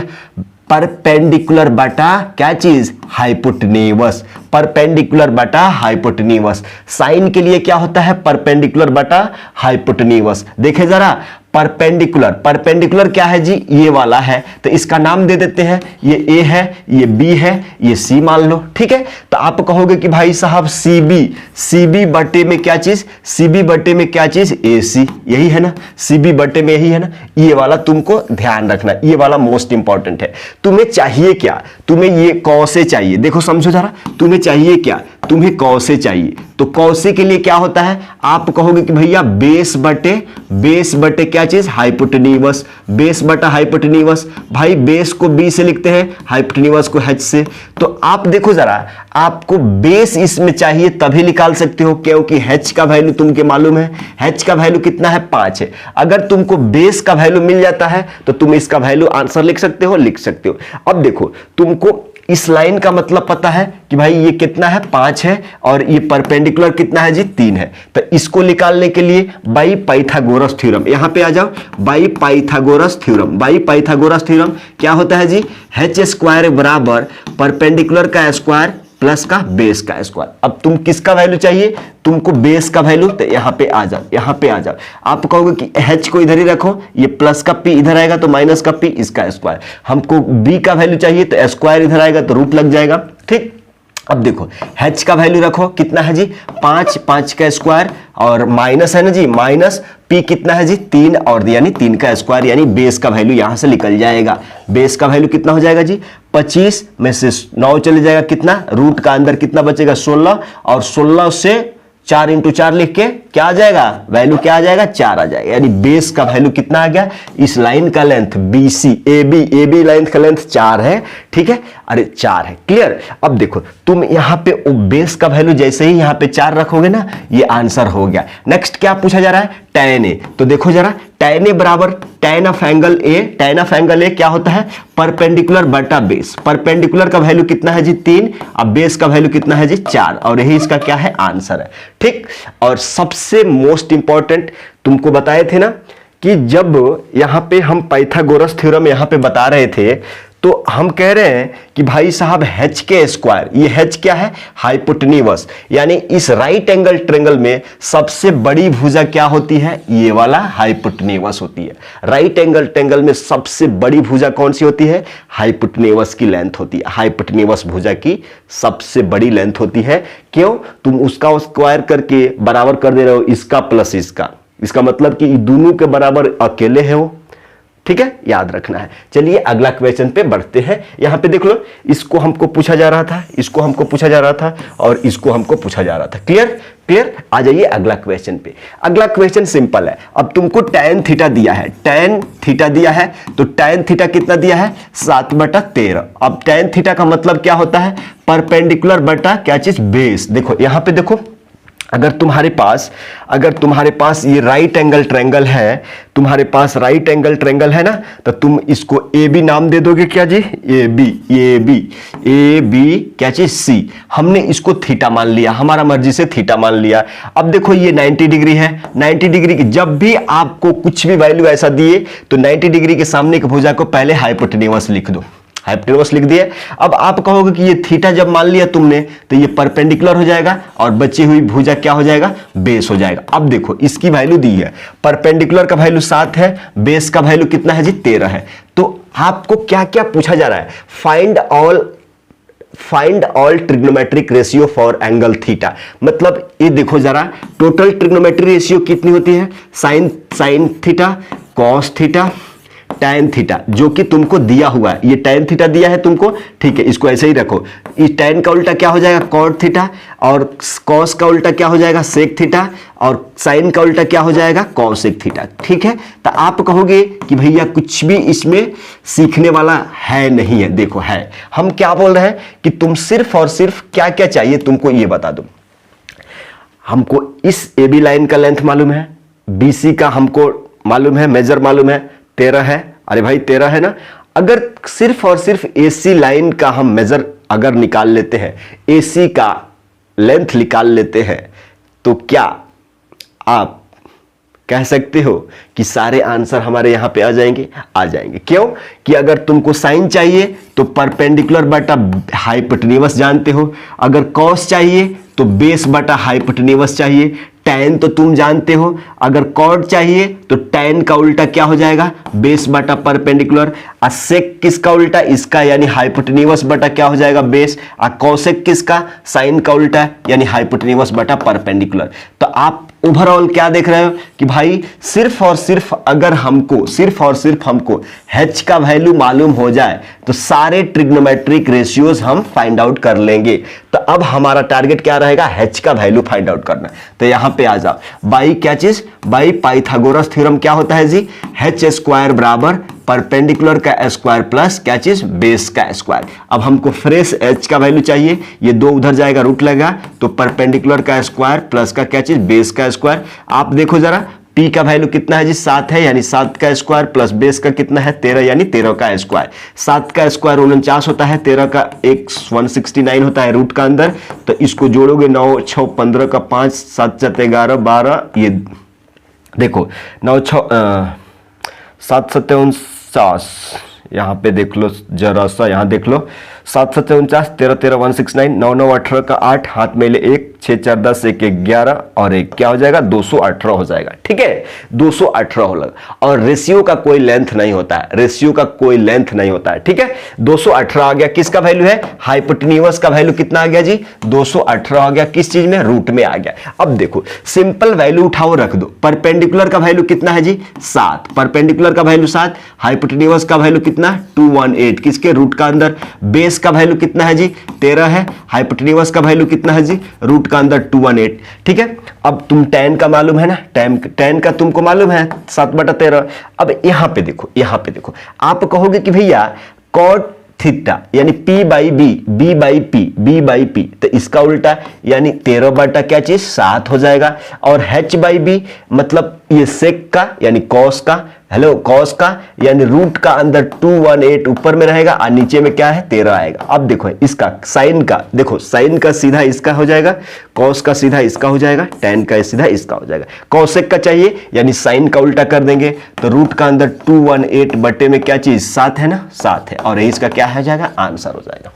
परपेंडिकुलर बटा क्या चीज? हाइपोटेन्यूस। परपेंडिकुलर बटा हाइपोटेन्यूस। साइन के लिए क्या होता है? परपेंडिकुलर बटा हाइपोटेन्यूस। देखे जरा, परपेंडिकुलर, परपेंडिकुलर क्या है जी? ये वाला है, तो इसका नाम दे देते हैं। ये ए है, ये बी है, ये सी मान लो। ठीक है? तो आप कहोगे कि भाई साहब सी बी, सी बी बटे में क्या चीज? सी बी बटे में क्या चीज? ए सी। यही है ना? सी बी बटे में यही है ना? ये वाला तुमको ध्यान रखना, ये वाला मोस्ट इंपॉर्टेंट है। तुम्हें चाहिए क्या? तुम्हें ये कौसे चाहिए। देखो समझो जरा, तुम्हें चाहिए क्या? तुम्हें कौसे चाहिए। तो कौसे के लिए क्या होता है? आप कहोगे कि भैया बेस बटे क्या चीज? हाइपोटेन्यूस। बेस बटा हाइपोटेन्यूस। भाई बेस को बी से लिखते हैं, हाइपोटेन्यूस को एच से। तो आप देखो जरा, आपको बेस इसमें चाहिए तभी निकाल सकते हो, क्योंकि एच का वैल्यू तुमको मालूम है। एच का वैल्यू कितना है? 5 है। अगर तुमको बेस का वैल्यू मिल जाता है तो तुम इसका वैल्यू आंसर लिख सकते हो, लिख सकते हो। अब देखो, तुमको इस लाइन का मतलब पता है कि भाई ये कितना है? 5 है, और ये परपेंडिकुलर कितना है जी? 3 है। तो इसको निकालने के लिए बाई पाइथागोरस थ्योरम, यहां पे आ जाओ। By Pythagoras theorem, by Pythagoras theorem क्या होता है जी? एच स्क्वायर बराबर परपेंडिकुलर का स्क्वायर प्लस का बेस का स्क्वायर। अब तुम किसका वैल्यू चाहिए? तुमको बेस का वैल्यू, तो यहां पे आ जाओ, यहां पे आ जाओ। आप कहोगे कि एच को इधर ही रखो, ये प्लस का पी इधर आएगा तो माइनस का पी, इसका स्क्वायर। हमको बी का वैल्यू चाहिए तो स्क्वायर इधर आएगा तो रूट लग जाएगा। ठीक? अब देखो, एच का वैल्यू रखो, कितना है जी? 5, 5 का स्क्वायर, और माइनस है ना जी, माइनस पी कितना है जी? 3, और यानी 3 का स्क्वायर, यानी बेस का वैल्यू यहां से निकल जाएगा। बेस का वैल्यू कितना हो जाएगा जी? 25 में से 9 चले जाएगा, कितना? रूट का अंदर कितना बचेगा? 16, और 16 से 4 इंटू 4 लिख के क्या आ जाएगा? वैल्यू क्या आ जाएगा? 4 आ जाएगा। यानी बेस का वैल्यू कितना आ गया? इस लाइन का लेंथ BC, AB लाइन का लेंथ 4 है। ठीक है? अरे 4 है। क्लियर? अब देखो, तुम यहां पे बेस का वैल्यू जैसे ही यहां पे 4 रखोगे ना, ये आंसर हो गया। नेक्स्ट क्या पूछा जा रहा है? tan A। तो देखो जरा, tan A बराबर tan of angle A, tan of angle A क्या होता है? परपेंडिकुलर बटा बेस। परपेंडिकुलर का वैल्यू कितना है जी? 3, अब बेस का वैल्यू कितना है जी? 4, और यही इसका क्या है? आंसर है। ठीक? और सबसे मोस्ट इंपॉर्टेंट तुमको बताए थे ना कि जब यहां पे हम पाइथागोरस थ्योरम यहां पे बता रहे थे, तो हम कह रहे हैं कि भाई साहब एच के स्क्वायर, ये एच क्या है? हाइपोटेन्यूस। यानी इस राइट एंगल ट्रेंगल में सबसे बड़ी भुजा क्या होती है? ये वाला हाइपोटेन्यूस होती है। राइट एंगल ट्रेंगल में सबसे बड़ी भुजा कौन सी होती है? हाइपोटेन्यूस की लेंथ होती है। हाइपोटेन्यूस भुजा की सबसे बड़ी लेंथ होती है। क्यों? तुम उसका स्क्वायर करके बराबर कर दे रहे हो इसका प्लस इसका। इसका मतलब कि दोनों के बराबर अकेले है वो। ठीक है, याद रखना है। चलिए अगला क्वेश्चन पे बढ़ते हैं। यहां पे देख लो, इसको हमको पूछा जा रहा था, इसको हमको पूछा जा रहा था और इसको हमको पूछा जा रहा था। Clear clear. आ जाइए अगला क्वेश्चन पे। अगला क्वेश्चन सिंपल है। अब तुमको tan थीटा दिया है, tan थीटा दिया है, तो tan थीटा कितना दिया है 7/13। अब tan थीटा का मतलब क्या होता है, परपेंडिकुलर बटा क्या चीज, बेस। देखो यहां पे देखो, अगर तुम्हारे पास ये राइट एंगल ट्रायंगल है, तुम्हारे पास राइट एंगल ट्रायंगल है ना, तो तुम इसको ए बी नाम दे दोगे, क्या जी, ए बी क्या चीज सी। हमने इसको थीटा मान लिया, हमारा मर्जी से थीटा मान लिया। अब देखो ये 90 डिग्री है, 90 डिग्री की जब भी आपको कुछ भी वैल्यू ऐसा दिए तो 90 डिग्री के सामने की भुजा को पहले हाइपोटेन्यूस लिख दो, हाइपोटेन्यूस लिख दिए। अब आप कहोगे कि ये थीटा जब मान लिया तुमने तो ये परपेंडिकुलर हो जाएगा और बची हुई भुजा क्या हो जाएगा, बेस हो जाएगा। अब देखो इसकी वैल्यू दी है, परपेंडिकुलर का वैल्यू 7 है, बेस का वैल्यू कितना है जी 13 है। तो आपको क्या क्या पूछा जा रहा है, find all trigonometric ratio for angle theta. मतलब ये देखो जरा, टोटल ट्रिग्नोमेट्रिक रेशियो कितनी होती है, sign theta, cos theta, tan theta, जो कि तुमको दिया हुआ है। ये tan थीटा दिया है तुमको, ठीक है, इसको ऐसे ही रखो। इस tan का उल्टा क्या हो जाएगा, cot थीटा, और cos का उल्टा क्या हो जाएगा, sec थीटा, और sin का उल्टा क्या हो जाएगा, cosec थीटा। ठीक है, तो आप कहोगे कि भैया कुछ भी इसमें सीखने वाला है नहीं है। देखो है, हम क्या बोल रहे हैं कि तुम सिर्फ और सिर्फ क्या क्या चाहिए तुमको ये बता दो। हमको इस AB लाइन का लेंथ मालूम है, BC का हमको मालूम है, मेजर मालूम है 13 है। अरे भाई 13 है ना। अगर सिर्फ और सिर्फ AC लाइन का हम मेजर अगर निकाल लेते हैं, AC का लेंथ निकाल लेते हैं, तो क्या आप कह सकते हो कि सारे आंसर हमारे यहां पे आ जाएंगे? आ जाएंगे। क्यों कि अगर तुमको साइन चाहिए तो परपेंडिकुलर बटा हाइपोटेन्यूस जानते हो, अगर कॉस चाहिए तो बेस बटा हाइपोटेन्यूस चाहिए, tan तो तुम जानते हो, अगर कॉट चाहिए तो tan का उल्टा क्या हो जाएगा, बेस बटा परपेंडिकुलर, और सेक किसका उल्टा, इसका यानी हाइपोटेन्यूस बटा क्या हो जाएगा, बेस, और कोसेक किसका, साइन का उल्टा यानी हाइपोटेन्यूस बटा परपेंडिकुलर। तो आप ओवरऑल क्या देख रहे हो कि भाई सिर्फ और सिर्फ अगर हमको h का वैल्यू मालूम हो जाए तो सारे ट्रिग्नोमेट्रिक रेशियोज हम फाइंड आउट कर लेंगे। तो अब हमारा टारगेट क्या रहेगा, h का वैल्यू फाइंड आउट करना। तो यहां पे आ जाओ, बाई क्या चीज, बाई पाइथागोरस थ्योरम क्या होता है जी, h² बराबर परपेंडिकुलर का स्क्वायर प्लस क्या चीज, बेस का स्क्वायर। अब हमको फ्रेश h का वैल्यू चाहिए, ये दो उधर जाएगा, रूट लगेगा, तो परपेंडिकुलर का स्क्वायर प्लस का क्या चीज, बेस का स्क्वायर। आप देखो जरा p का वैल्यू कितना है जी, 7 है, यानी 7 का स्क्वायर प्लस बेस का कितना है 13, यानी 13 का स्क्वायर। 7 का स्क्वायर 49 होता है, 13 का 169 होता है रूट का अंदर, तो इसको जोड़ोगे 9 6 15 का 5 7 7 11 12, ये देखो 9 6 7 7 49, यहाँ पे देख लो जरा सा, यहाँ देख लो 7 7 49 13 13 169 9 9 18 का 8, हाथ में ले 1 6 4 10 1 1 11 और 1 क्या हो जाएगा, 218 हो जाएगा। ठीक है, 218 हो लगा। और रेशियो का कोई लेंथ नहीं होता है, रेशियो का कोई लेंथ नहीं होता है। ठीक है, 218 आ गया, किसका वैल्यू है, हाइपोटेन्यूस का वैल्यू कितना आ गया जी, 218 आ गया, किस चीज में, रूट में आ गया। अब देखो सिंपल वैल्यू उठाओ रख दो, परपेंडिकुलर का वैल्यू कितना है जी 7, परपेंडिकुलर का वैल्यू 7, हाइपोटेन्यूस का वैल्यू कितना 218, किसके रूट का अंदर, बेस का वैल्यू कितना है जी 13 है, हाइपोटेन्यूस का वैल्यू कितना है जी रूट का अंदर 218। ठीक है, अब तुम tan का मालूम है ना, tan का तुमको मालूम है 7/13। अब यहां पे देखो आप कहोगे कि भैया cot थीटा यानी p बाई b, तो इसका उल्टा यानी 13 बटा क्या चीज 7 हो जाएगा, और h बाई b मतलब ये सेक का यानी कॉस का, कॉस का यानी रूट का अंदर 218 ऊपर में रहेगा और नीचे में क्या है 13 आएगा। अब देखो इसका साइन का, देखो साइन का सीधा इसका हो जाएगा, कॉस का सीधा इसका हो जाएगा, tan का सीधा इसका हो जाएगा। कॉसेक का चाहिए यानी साइन का उल्टा कर देंगे, तो रूट का अंदर 218 बटे में क्या चीज 7 है ना, 7 है, और इसका क्या हो जाएगा, आंसर हो जाएगा।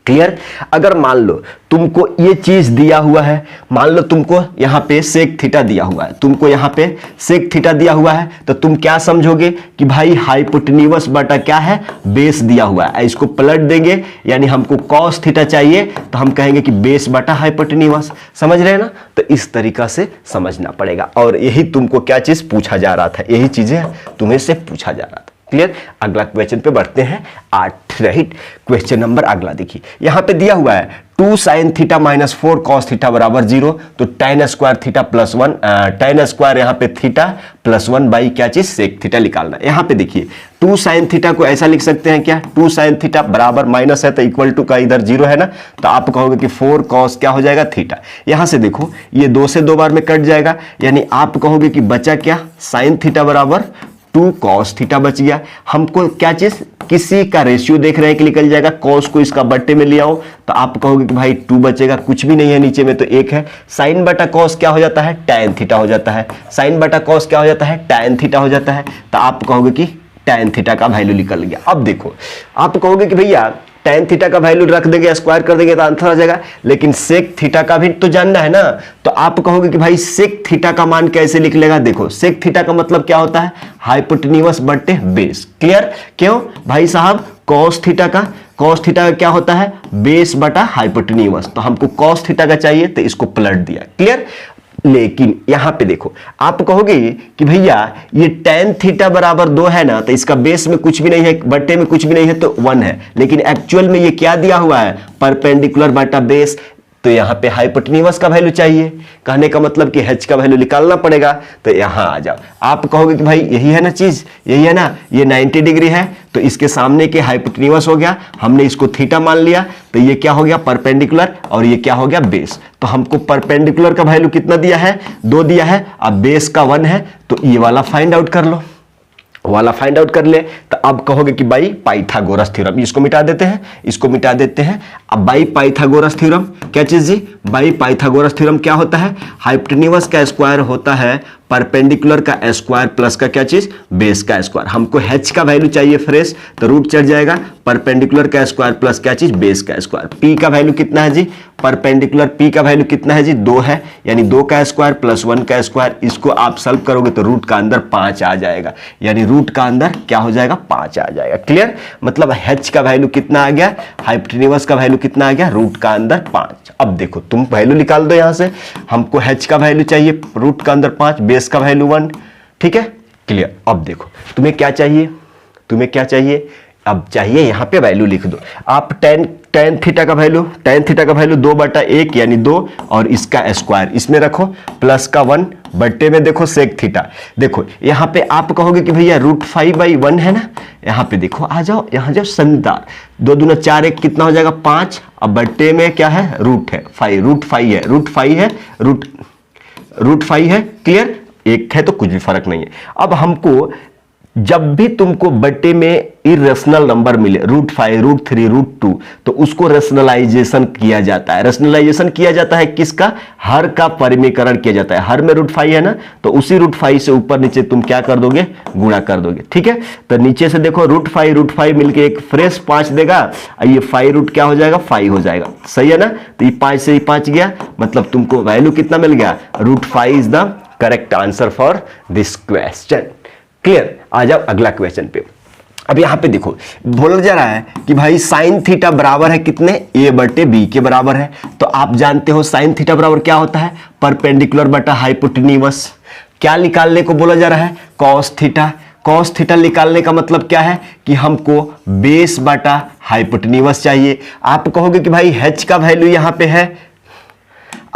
क्लियर। अगर मान लो तुमको ये चीज दिया हुआ है, मान लो तुमको यहां पे सेक थीटा दिया हुआ है, तुमको यहां पे सेक थीटा दिया हुआ है, तो तुम क्या समझोगे कि भाई हाइपोटेन्यूस बटा क्या है, बेस दिया हुआ है। इसको पलट देंगे, यानी हमको कॉस थीटा चाहिए तो हम कहेंगे कि बेस बटा हाइपोटेन्यूस। समझ रहे हैं ना। तो इस तरीका से समझना पड़ेगा, और यही तुमको क्या चीज पूछा जा रहा था, यही चीजें तुम्हें से पूछा जा रहा था। क्लियर। अगला क्वेश्चन पे बढ़ते हैं 8, राइट। क्वेश्चन नंबर अगला देखिए, यहां पे दिया हुआ है 2 sin theta minus 4 cos theta बराबर 0, तो tan square theta plus 1, tan square यहां पे थीटा प्लस 1 बाई क्या चीज, सेक थीटा निकालना। यहां पे देखिए 2 sin थीटा को ऐसा लिख सकते हैं क्या, 2 sin थीटा बराबर माइनस है तो इक्वल टू का इधर 0 है ना, तो आप कहोगे कि 4 cos क्या हो जाएगा, थीटा। यहां से देखो ये 2 से 2 बार में कट जाएगा, यानी आप कहोगे कि बचा क्या, sin थीटा बराबर 2 cos थीटा बच गया। हमको क्या चीज, किसी का रेशियो देख रहे हैं कि निकल जाएगा, cos को इसका बट्टे में ले आओ तो आप कहोगे कि भाई 2 बचेगा, कुछ भी नहीं है नीचे में तो 1 है। sin बटा cos क्या हो जाता है, tan थीटा हो जाता है। sin बटा cos क्या हो जाता है, tan थीटा हो जाता है। तो आप कहोगे कि tan थीटा का वैल्यू निकल गया। अब देखो आप कहोगे कि भैया tan थीटा का वैल्यू रख देंगे, स्क्वायर कर देंगे तो आंसर आ जाएगा, लेकिन सेक थीटा का भी तो जानना है ना। तो आप कहोगे कि भाई सेक थीटा का मान कैसे लिख लेगा, देखो सेक थीटा का मतलब क्या होता है, हाइपोटेन्यूस बटे बेस। क्लियर। क्यों भाई साहब, cos थीटा का क्या होता है, बेस बटा हाइपोटेन्यूस, तो हमको cos थीटा का चाहिए तो इसको पलट दिया। क्लियर। लेकिन यहां पे देखो आप कहोगे कि भैया ये tan थीटा बराबर 2 है ना, तो इसका बेस में कुछ भी नहीं है, बट्टे में कुछ भी नहीं है तो 1 है, लेकिन एक्चुअल में ये क्या दिया हुआ है, परपेंडिकुलर बटा बेस, तो यहां पे हाइपोटेन्यूस का वैल्यू चाहिए। कहने का मतलब कि h का वैल्यू निकालना पड़ेगा। तो यहां आ जाओ, आप कहोगे कि भाई यही है ना चीज, यही है ना, ये 90 डिग्री है तो इसके सामने के हाइपोटेन्यूस हो गया, हमने इसको थीटा मान लिया तो ये क्या हो गया, परपेंडिकुलर, और ये क्या हो गया, बेस। तो हमको परपेंडिकुलर का वैल्यू कितना दिया है, 2 दिया है, अब बेस का 1 है, तो ये वाला फाइंड आउट कर लो, वाला फाइंड आउट कर ले। तो अब कहोगे कि बाई पाइथागोरस थ्योरम, इसको मिटा देते हैं, इसको मिटा देते हैं। अब बाई पाइथागोरस थ्योरम क्या चीज जी, बाई पाइथागोरस थ्योरम क्या होता है, हाइपोटेन्यूस का स्क्वायर होता है परपेंडिकुलर का स्क्वायर प्लस का क्या चीज, बेस का स्क्वायर। हमको h का वैल्यू चाहिए फ्रेश, तो रूट चढ़ जाएगा, परपेंडिकुलर का स्क्वायर प्लस क्या चीज, बेस का स्क्वायर। p का वैल्यू कितना है जी, परपेंडिकुलर p का वैल्यू कितना है जी, 2 है, यानी 2 का स्क्वायर प्लस 1 का स्क्वायर। इसको आप सॉल्व करोगे तो रूट का अंदर 5 आ जाएगा, यानी रूट का अंदर क्या हो जाएगा, 5 आ जाएगा। क्लियर। मतलब h का वैल्यू कितना आ गया, हाइपोटेन्यूस का वैल्यू कितना आ गया, रूट का अंदर 5। अब देखो तुम वैल्यू निकाल दो, यहां से हमको h का वैल्यू चाहिए, रूट का अंदर 5, बेस का वैल्यू 1। ठीक है। क्लियर। अब देखो तुम्हें क्या चाहिए, तुम्हें क्या चाहिए, अब चाहिए यहां पे वैल्यू लिख दो आप, tan थीटा का वैल्यू 2/1 यानी 2, और इसका स्क्वायर इसमें रखो, प्लस का 1 बट्टे में देखो सेक थीटा। देखो यहां पे आप कहोगे कि भैया √5/1 है ना, यहां पे देखो आ जाओ, यहां जाओ संदार, 2 दूना 4, 1 कितना हो जाएगा, 5, अब बट्टे में क्या है, रूट है 5, रूट 5 है। क्लियर। 1 है तो कुछ भी फर्क नहीं है। अब हमको जब भी तुमको बट्टे में इरेशनल नंबर मिले, √5, √3, √2, तो उसको रेशनलाइजेशन किया जाता है। रेशनलाइजेशन किया जाता है किसका, हर का परिमीकरण किया जाता है। हर में √5 है ना, तो उसी √5 से ऊपर नीचे तुम क्या कर दोगे, गुणा कर दोगे। ठीक है। तो नीचे से देखो √5 मिलके एक फ्रेश 5 देगा, ये 5 रूट क्या हो जाएगा, 5 हो जाएगा। सही है ना। तो ये 5 से 5 गया, मतलब तुमको वैल्यू कितना मिल गया, √5 is the correct answer for this question. Clear. आ जाओ अगला क्वेश्चन पे। अब यहां पे देखो बोला जा रहा है कि भाई sin थीटा बराबर है कितने, a/b के बराबर है। तो आप जानते हो sin थीटा बराबर क्या होता है, परपेंडिकुलर बटा हाइपोटेन्यूस। क्या निकालने को बोला जा रहा है, cos थीटा। cos थीटा निकालने का मतलब क्या है कि हमको बेस बटा हाइपोटेन्यूस चाहिए। आप कहोगे कि भाई h का वैल्यू यहां पे है,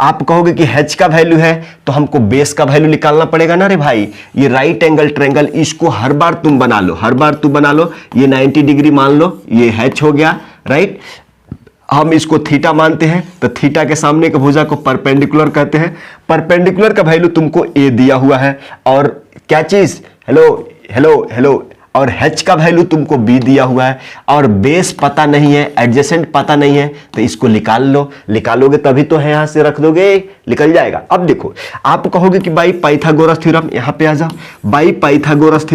आप कहोगे कि h का वैल्यू है तो हमको बेस का वैल्यू निकालना पड़ेगा ना रे भाई। ये राइट एंगल ट्रायंगल, इसको हर बार तुम बना लो, हर बार तुम बना लो। ये 90 डिग्री मान लो, ये h हो गया, राइट। हम इसको थीटा मानते हैं, तो थीटा के सामने के भुजा को परपेंडिकुलर कहते हैं। परपेंडिकुलर का वैल्यू तुमको a दिया हुआ है, और क्या चीज, हेलो, और h का वैल्यू तुमको b दिया हुआ है, और बेस पता नहीं है, एडजेसेंट पता नहीं है, तो इसको निकाल लो। निकालोगे तभी तो है, यहां से रख दोगे निकल जाएगा। अब देखो आप कहोगे कि बाई पाइथागोरस थ्योरम, यहां पे आ जाओ। बाई पाइथागोरस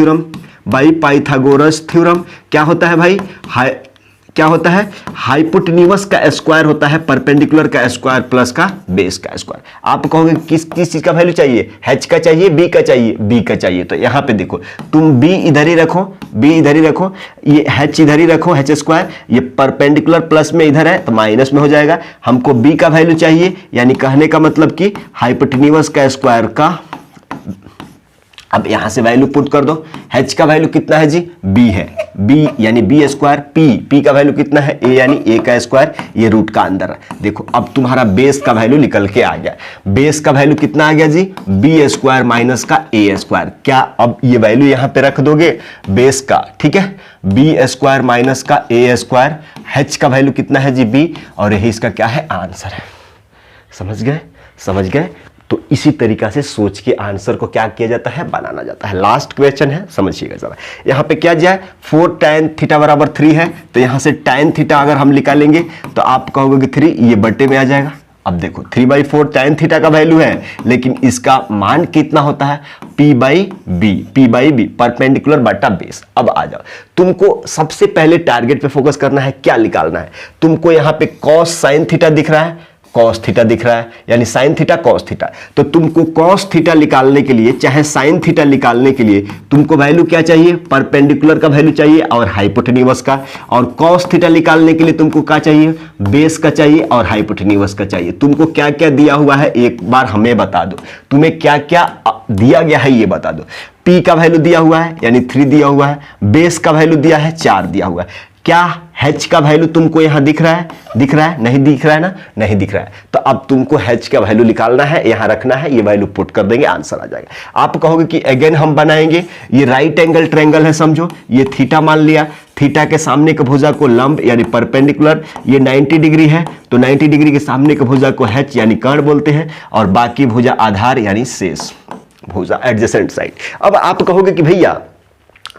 थ्योरम क्या होता है भाई, क्या होता है, हाइपोटेन्यूज का स्क्वायर होता है परपेंडिकुलर का स्क्वायर प्लस का बेस का स्क्वायर। आप कहोगे किस किस चीज का वैल्यू चाहिए, h का चाहिए, b का चाहिए, b का चाहिए। तो यहां पे देखो तुम b इधर ही रखो, b इधर ही रखो, ये h इधर ही रखो, h स्क्वायर, ये परपेंडिकुलर प्लस में इधर है तो माइनस में हो जाएगा। हमको b का वैल्यू चाहिए, यानी कहने का मतलब कि हाइपोटेन्यूज का स्क्वायर का, अब यहां से वैल्यू पुट कर दो। h का वैल्यू कितना है जी, b है, b यानी b स्क्वायर, p का वैल्यू कितना है, a यानी a का स्क्वायर, ये रूट का अंदर है। देखो अब तुम्हारा बेस का वैल्यू निकल के आ गया। बेस का वैल्यू कितना आ गया जी, b स्क्वायर माइनस का a स्क्वायर। क्या अब ये वैल्यू यहां पे रख दोगे बेस का, ठीक है, b स्क्वायर माइनस का a स्क्वायर, h का वैल्यू कितना है जी b, और यही इसका क्या है आंसर है। समझ गए, समझ गए। तो इसी तरीका से सोच के आंसर को क्या किया जाता है, बनाना जाता है। लास्ट क्वेश्चन है, समझिएगा जरा। यहां पे क्या दिया है, 4 tan थीटा बराबर 3 है, तो यहां से tan थीटा अगर हम निकालेंगे तो आप कहोगे कि 3 ये बटे में आ जाएगा। अब देखो 3/4 tan थीटा का वैल्यू है, लेकिन इसका मान कितना होता है, p/b परपेंडिकुलर बटा बेस। अब आ जाओ, तुमको सबसे पहले टारगेट पे फोकस करना है, क्या निकालना है तुमको। यहां पे cos sin थीटा दिख रहा है, cos थीटा दिख रहा है, यानी sin थीटा cos थीटा। तो तुमको cos थीटा निकालने के लिए चाहे sin थीटा निकालने के लिए तुमको वैल्यू क्या चाहिए, परपेंडिकुलर का वैल्यू चाहिए और हाइपोटेन्यूज का। और cos थीटा निकालने के लिए तुमको क्या चाहिए, बेस का चाहिए और हाइपोटेन्यूज का चाहिए। तुमको क्या क्या दिया हुआ है एक बार हमें बता दो, तुम्हें क्या क्या दिया गया है ये बता दो। p का वैल्यू दिया हुआ है यानी 3 दिया हुआ है, बेस का वैल्यू दिया है 4 दिया हुआ है। क्या h का वैल्यू तुमको यहां दिख रहा है, दिख रहा है, नहीं दिख रहा है ना, नहीं दिख रहा है। तो अब तुमको h का वैल्यू निकालना है, यहां रखना है, ये वैल्यू पुट कर देंगे, आंसर आ जाएगा। आप कहोगे कि अगेन हम बनाएंगे, ये राइट एंगल ट्रायंगल है, समझो ये थीटा मान लिया, थीटा के सामने के भुजा को लंब यानी परपेंडिकुलर, ये 90 डिग्री है, तो 90 डिग्री के सामने के भुजा को h यानी कर्ण बोलते हैं, और बाकी भुजा आधार यानी शेष भुजा, एडजेसेंट साइड। अब आप कहोगे कि भैया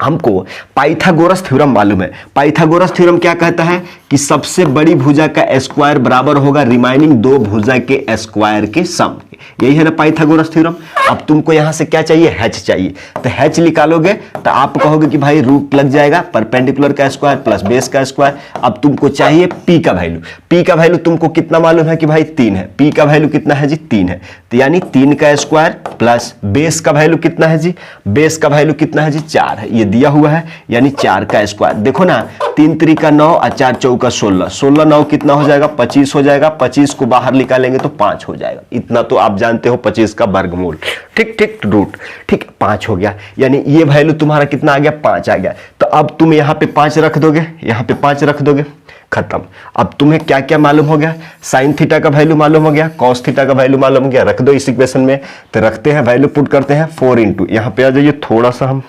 हमको पाइथागोरस थ्योरम मालूम है। पाइथागोरस थ्योरम क्या कहता है कि सबसे बड़ी भुजा का स्क्वायर बराबर होगा रिमाइनिंग दो भुजा के स्क्वायर के सम। यही है ना पाइथागोरस थ्योरम। अब तुमको यहां से क्या चाहिए, h चाहिए, तो h निकालोगे तो आप कहोगे कि भाई रूट लग जाएगा परपेंडिकुलर का स्क्वायर प्लस बेस का स्क्वायर। अब तुमको चाहिए p का वैल्यू, p का वैल्यू तुमको कितना मालूम है कि भाई 3 है, p का वैल्यू कितना है जी 3 है, तो यानी 3 का स्क्वायर प्लस बेस का वैल्यू कितना है जी, बेस का वैल्यू कितना है जी 4 है, ये दिया हुआ है, यानी 4 का स्क्वायर। देखो ना 3 3 9 और 4 4 16, 16 9 कितना हो जाएगा 25 हो जाएगा, 25 को बाहर निकालेंगे तो 5 हो जाएगा। इतना तो आप जानते हो 25 का वर्गमूल, ठीक ठीक रूट, ठीक 5 हो गया, यानी ये वैल्यू तुम्हारा कितना आ गया 5 आ गया। तो अब तुम यहाँ पे 5 रख दोगे, यहाँ पे 5 रख दोगे, खत्म। अब तुम्हें क्या क्या मालूम हो गया, साइन थीटा का वैल्यू मालूम हो गया, कॉस थीटा का वैल्यू मालूम हो गया, रख दो इस इक्वेशन में। तो रखते हैं वैल्यू पुट करते हैं 4 इंटू, यहाँ पे आ जाइए, थोड़ा सा हम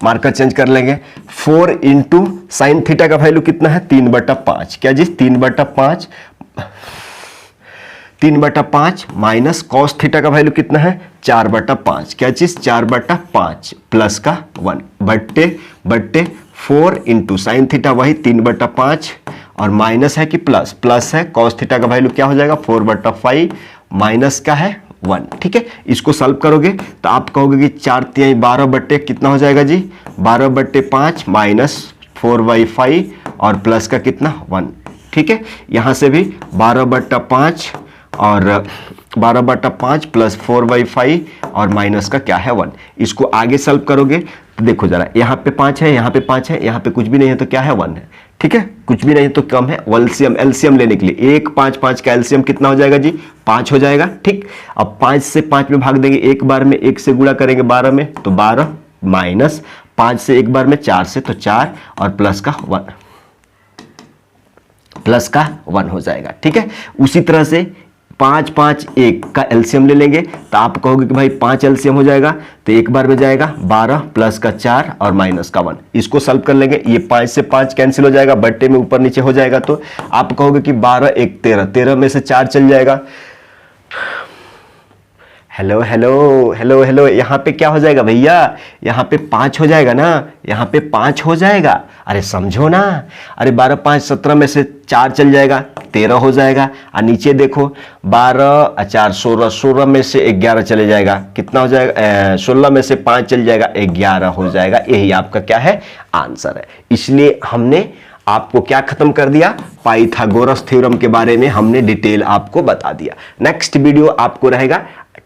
मार्कर चेंज कर लेंगे, 4 इंटू साइन थीटा का वैल्यू कितना है 3/5, क्या जी 3/5, 3/5 माइनस कॉस थीटा का वैल्यू कितना है 4/5, क्या चीज 4/5 प्लस का 1 बट्टे 4 इंटू साइन थीटा वही 3/5 और माइनस है कि प्लस, प्लस है कॉस थीटा का वैल्यू क्या हो जाएगा 4/5 माइनस का है 1, ठीक है। इसको सॉल्व करोगे तो आप कहोगे कि 4 3 12 बट्टे कितना हो जाएगा जी 12/5 माइनस 4/5 और प्लस का कितना 1, ठीक है। यहां से भी 12/5 और 12/5 प्लस 4/5 और माइनस का क्या है 1। इसको आगे सॉल्व करोगे तो देखो जरा, यहाँ पे 5 है, यहाँ पे 5 है, यहाँ पे कुछ भी नहीं है तो क्या है 1 है, ठीक है, कुछ भी नहीं तो कम है। एलसीएम लेने के लिए 1 5 5 का एलसीएम कितना हो जाएगा जी 5 हो जाएगा, ठीक। अब 5 से 5 में भाग देंगे, एक बार में 1 से गुणा करेंगे 12 में तो 12 माइनस 5 से एक बार में 4 से तो 4 और प्लस का 1, प्लस का 1 हो जाएगा, ठीक है। उसी तरह से 5 5 1 का एलसीएम ले लेंगे तो आप कहोगे कि भाई 5 एलसीएम हो जाएगा तो एक बार में जाएगा 12 प्लस का 4 और माइनस का 1। इसको सॉल्व कर लेंगे, ये 5 से 5 कैंसिल हो जाएगा, बट्टे में ऊपर नीचे हो जाएगा, तो आप कहोगे कि 12 1 13, 13 में से 4 चल जाएगा। हेलो हेलो हेलो हेलो, यहाँ पे क्या हो जाएगा भैया, यहाँ पे 5 हो जाएगा ना, यहाँ पे 5 हो जाएगा, अरे समझो ना, अरे 12 5 17 में से 4 चल जाएगा 13 हो जाएगा, और नीचे देखो 12 4 16, 16 में से 11 चले जाएगा, कितना हो जाएगा 16 में से 5 चल जाएगा 11 हो जाएगा। यही आपका क्या है आंसर है। इसलिए हमने आपको क्या खत्म कर दिया, पाइथागोरस थ्योरम के बारे में हमने डिटेल आपको बता दिया। नेक्स्ट वीडियो आपको रहेगा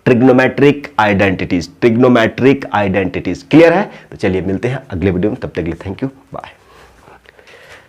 trigonometric identities, trigonometric identities. Clear है? तो चलिए मिलते हैं अगले वीडियो में, तब तक के लिए थैंक यू, बाय।